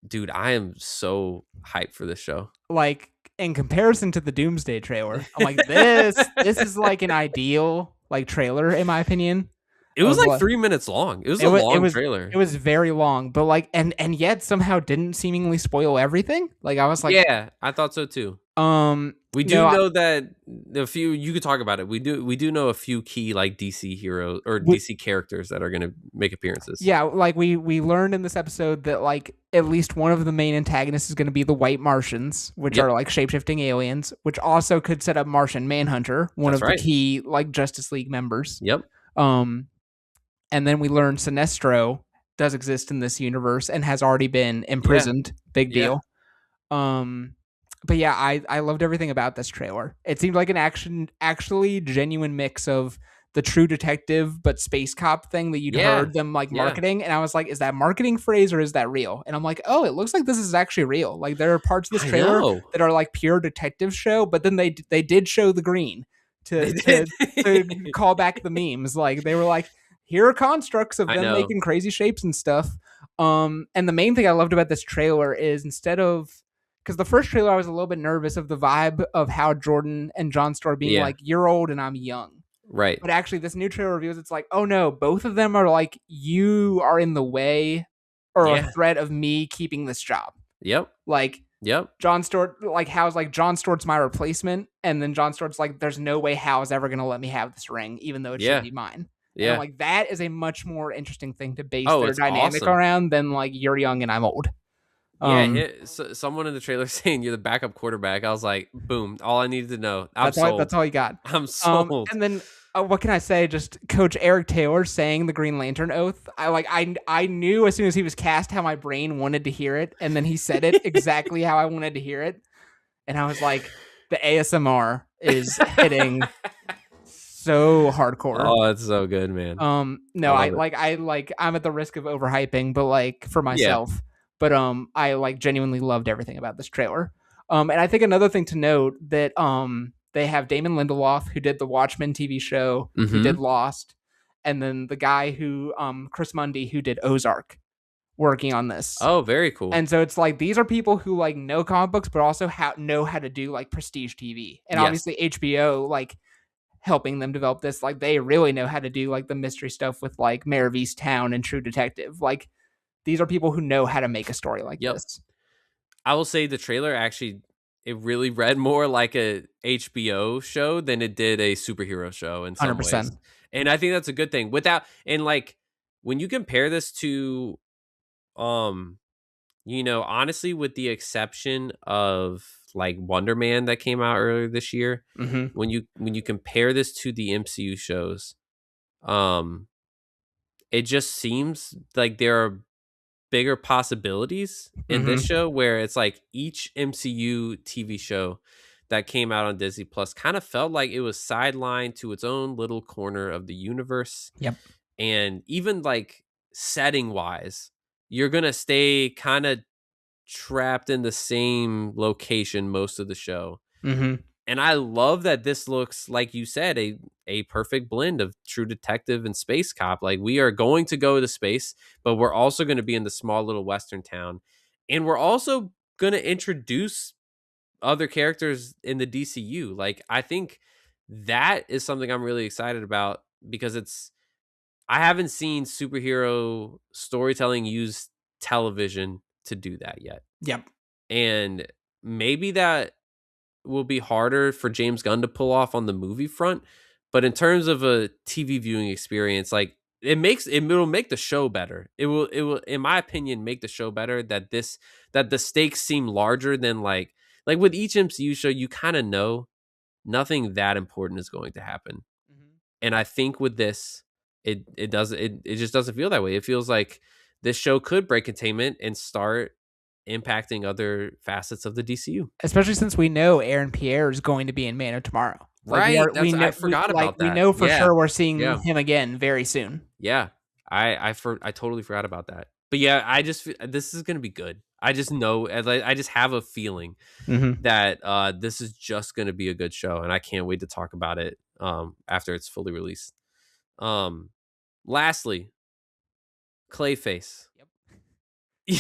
dude, I am so hyped for this show. Like in comparison to the Doomsday trailer, I'm like this is like an ideal like trailer in my opinion. It was Of like like 3 minutes long. It was it a was long trailer. it was very long, but like and yet somehow didn't seemingly spoil everything. Like I was like, Yeah, I thought so too. We do no, know that a few. You could talk about it. We do know a few key like DC heroes or we, DC characters that are going to make appearances. yeah, like we learned in this episode that like at least one of the main antagonists is going to be the White Martians, which Yep, are like shapeshifting aliens, which also could set up Martian Manhunter, one that's of the right. key like Justice League members. Yep. Um, and then we learned Sinestro does exist in this universe and has already been Yeah. imprisoned. Big Yeah. deal. But yeah, I loved everything about this trailer. It seemed like an actually genuine mix of the True Detective but space cop thing that you'd Yeah. heard them like Yeah. marketing, and I was like, is that marketing phrase or is that real? And I'm like, oh, it looks like this is actually real. Like there are parts of this I trailer know. that are like pure detective show, but then they did show the green They to did. to call back the memes. Like they were like, here are constructs of I them know. making crazy shapes and stuff. And the main thing I loved about this trailer is instead of because the first trailer I was a little bit nervous of the vibe of how Jordan and John Stewart being Yeah. like, you're old and I'm young. Right. But actually, this new trailer reveals it's like, oh no, both of them are like, you are in the way or a Yeah. threat of me keeping this job. Yep. Like Yep. John Stewart, like Hal's like, John Stewart's my replacement. And then John Stewart's like, there's no way Hal's ever going to let me have this ring, even though it Yeah. should be mine. And I'm Yeah. like, that is a much more interesting thing to base Oh, their it's dynamic awesome. around than like, you're young and I'm old. Yeah. Someone in the trailer saying you're the backup quarterback. I was like, boom. All I needed to know. I'm sold. That's all you got. I'm sold. And then what can I say? Just Coach Eric Taylor saying the Green Lantern oath. I knew as soon as he was cast how my brain wanted to hear it, and then he said it exactly how I wanted to hear it, and I was like, the ASMR is hitting so hardcore. Oh, it's so good, man. No, I'm at the risk of overhyping, but like for myself. Yeah. But I like genuinely loved everything about this trailer. And I think another thing to note that they have Damon Lindelof who did the Watchmen TV show, who did Lost, and then the guy who Chris Mundy who did Ozark working on this. Oh, very cool. And so it's like these are people who like know comic books, but also know how to do like prestige TV. And Yes. obviously HBO like helping them develop this, like they really know how to do like the mystery stuff with like Mayor of Easttown and True Detective. Like these are people who know how to make a story like this. I will say the trailer actually, it really read more like a HBO show than it did a superhero show in some 100%. ways. And I think that's a good thing. And like when you compare this to honestly, with the exception of like Wonder Man that came out earlier this year, when you compare this to the MCU shows, it just seems like there are bigger possibilities in this show, where it's like each MCU TV show that came out on Disney Plus kind of felt like it was sidelined to its own little corner of the universe. Yep. And even like setting wise, you're going to stay kind of trapped in the same location most of the show. And I love that this looks, like you said, a perfect blend of True Detective and space cop. Like we are going to go to space, but we're also going to be in the small little Western town. And we're also going to introduce other characters in the DCU. Like I think that is something I'm really excited about, because I haven't seen superhero storytelling use television to do that yet. Yep. And maybe that will be harder for James Gunn to pull off on the movie front, but in terms of a TV viewing experience, like it'll make the show better. It will in my opinion make the show better, that the stakes seem larger than like with each MCU show, you kind of know nothing that important is going to happen. And I think with this, it just doesn't feel that way. It feels like this show could break containment and start impacting other facets of the DCU. Especially since we know Aaron Pierre is going to be in Man of Tomorrow. Like right. I forgot about that. We know for sure we're seeing him again very soon. Yeah. I totally forgot about that. But yeah, this is going to be good. I just know, I just have a feeling that this is just going to be a good show, and I can't wait to talk about it after it's fully released. Lastly, Clayface. Yep.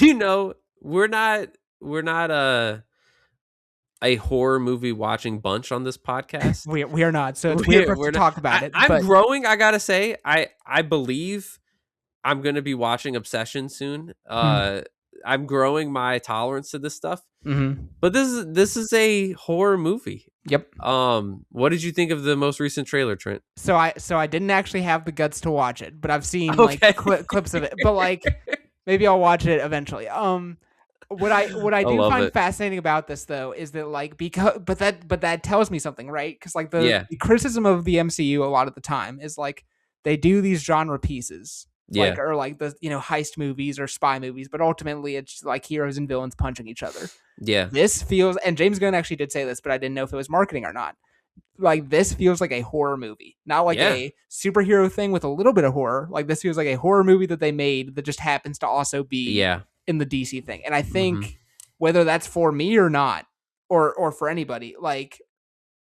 You know, we're not a horror movie watching bunch on this podcast. We are not, so it's weird for us We're to not, talk about it. I'm But growing. I gotta say, I believe I'm gonna be watching Obsession soon. I'm growing my tolerance to this stuff. But this is a horror movie. Yep. What did you think of the most recent trailer, Trent? So I didn't actually have the guts to watch it, but I've seen Okay. like clips of it. But like maybe I'll watch it eventually. What I do love find it. fascinating about this though is that like but that tells me something, right? Because like Yeah. the criticism of the MCU a lot of the time is like they do these genre pieces. Like Yeah. or like the heist movies or spy movies, but ultimately it's like heroes and villains punching each other. Yeah. This feels, and James Gunn actually did say this, but I didn't know if it was marketing or not. Like this feels like a horror movie, not like Yeah. a superhero thing with a little bit of horror. Like this feels like a horror movie that they made that just happens to also be Yeah. in the DC thing. And I Mhm. think whether that's for me or not, or for anybody, like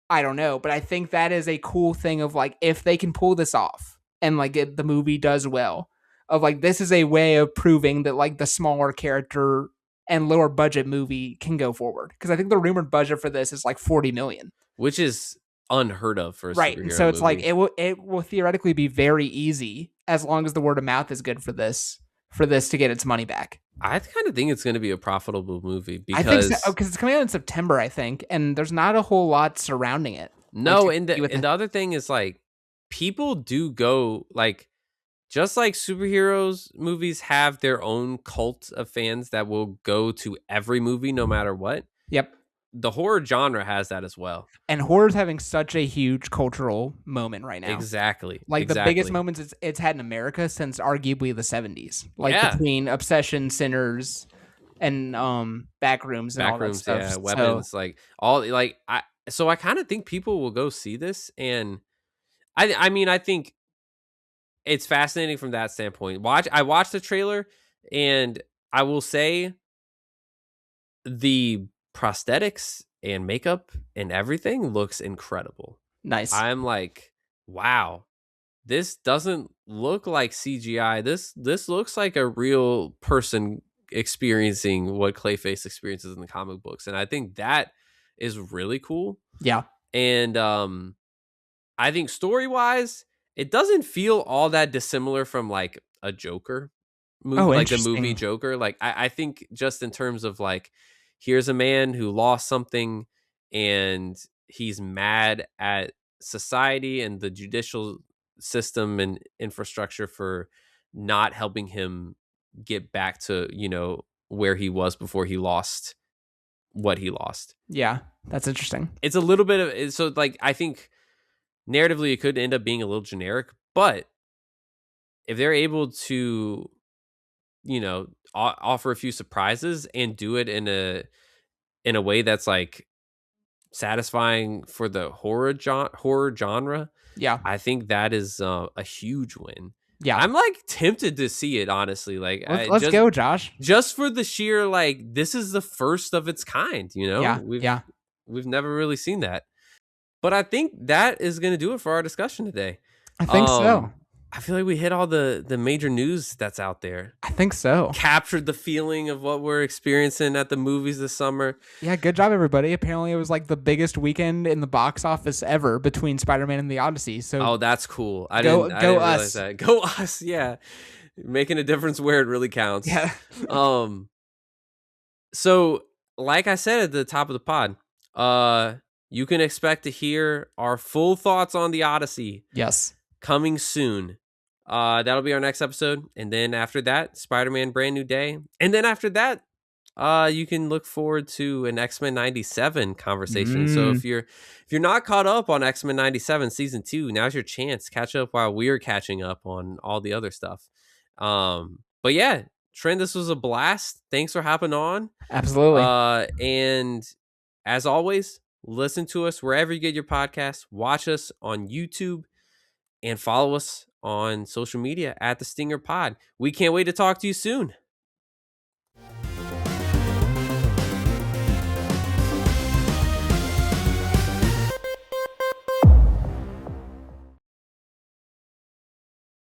I don't know, but I think that is a cool thing of like if they can pull this off and like the movie does well, of like this is a way of proving that like the smaller character and lower budget movie can go forward. Because I think the rumored budget for this is like 40 million. Which is unheard of for a Right. And superhero so it's like movie. it will theoretically be very easy as long as the word of mouth is good for this to get its money back. I kind of think it's going to be a profitable movie I think so, because because it's coming out in September, I think, and there's not a whole lot surrounding it. no, Like, and to do with the other thing is like people do go like just like superheroes movies have their own cult of fans that will go to every movie no matter what. Yep. The horror genre has that as well. And horror's having such a huge cultural moment right now. Exactly. Like the exactly. biggest moments it's had in America since arguably the 70s. Like Yeah. between Obsession, Sinners, and Backrooms and all that Backrooms, stuff. yeah, So, weapons, like all like I kind of think people will go see this, and I mean I think it's fascinating from that standpoint. I watched the trailer, and I will say the prosthetics and makeup and everything looks incredible. nice. I'm like, wow, this doesn't look like CGI. This looks like a real person experiencing what Clayface experiences in the comic books, and I think that is really cool. Yeah. And I think story wise, it doesn't feel all that dissimilar from like a Joker movie, Oh, like the movie interesting. Joker. Like I think just in terms of like, here's a man who lost something and he's mad at society and the judicial system and infrastructure for not helping him get back to, where he was before he lost what he lost. Yeah. That's interesting. It's a little bit of so like I think narratively it could end up being a little generic, but if they're able to offer a few surprises and do it in a way that's like satisfying for the horror genre, Yeah. I think that is a huge win. Yeah. I'm like tempted to see it, honestly. Like Let's go, Josh. just for the sheer like this is the first of its kind. Yeah. Yeah. We've never really seen that. But I think that is going to do it for our discussion today. I think so. I feel like we hit all the major news that's out there. I think so. Captured the feeling of what we're experiencing at the movies this summer. Yeah, good job, everybody. Apparently, it was like the biggest weekend in the box office ever between Spider-Man and the Odyssey. So, Oh, that's cool. I Go- didn't go realize us. that. Go us, yeah. Making a difference where it really counts. yeah, So, like I said at the top of the pod, you can expect to hear our full thoughts on the Odyssey yes, coming soon. That'll be our next episode, and then after that, Spider-Man: Brand New Day, and then after that, you can look forward to an X-Men '97 conversation. So if you're not caught up on X-Men '97 season 2, now's your chance. Catch up while we're catching up on all the other stuff. But yeah, Trent, this was a blast. Thanks for hopping on. absolutely. And as always, listen to us wherever you get your podcasts. Watch us on YouTube and follow us on social media at The Stinger Pod. We can't wait to talk to you soon.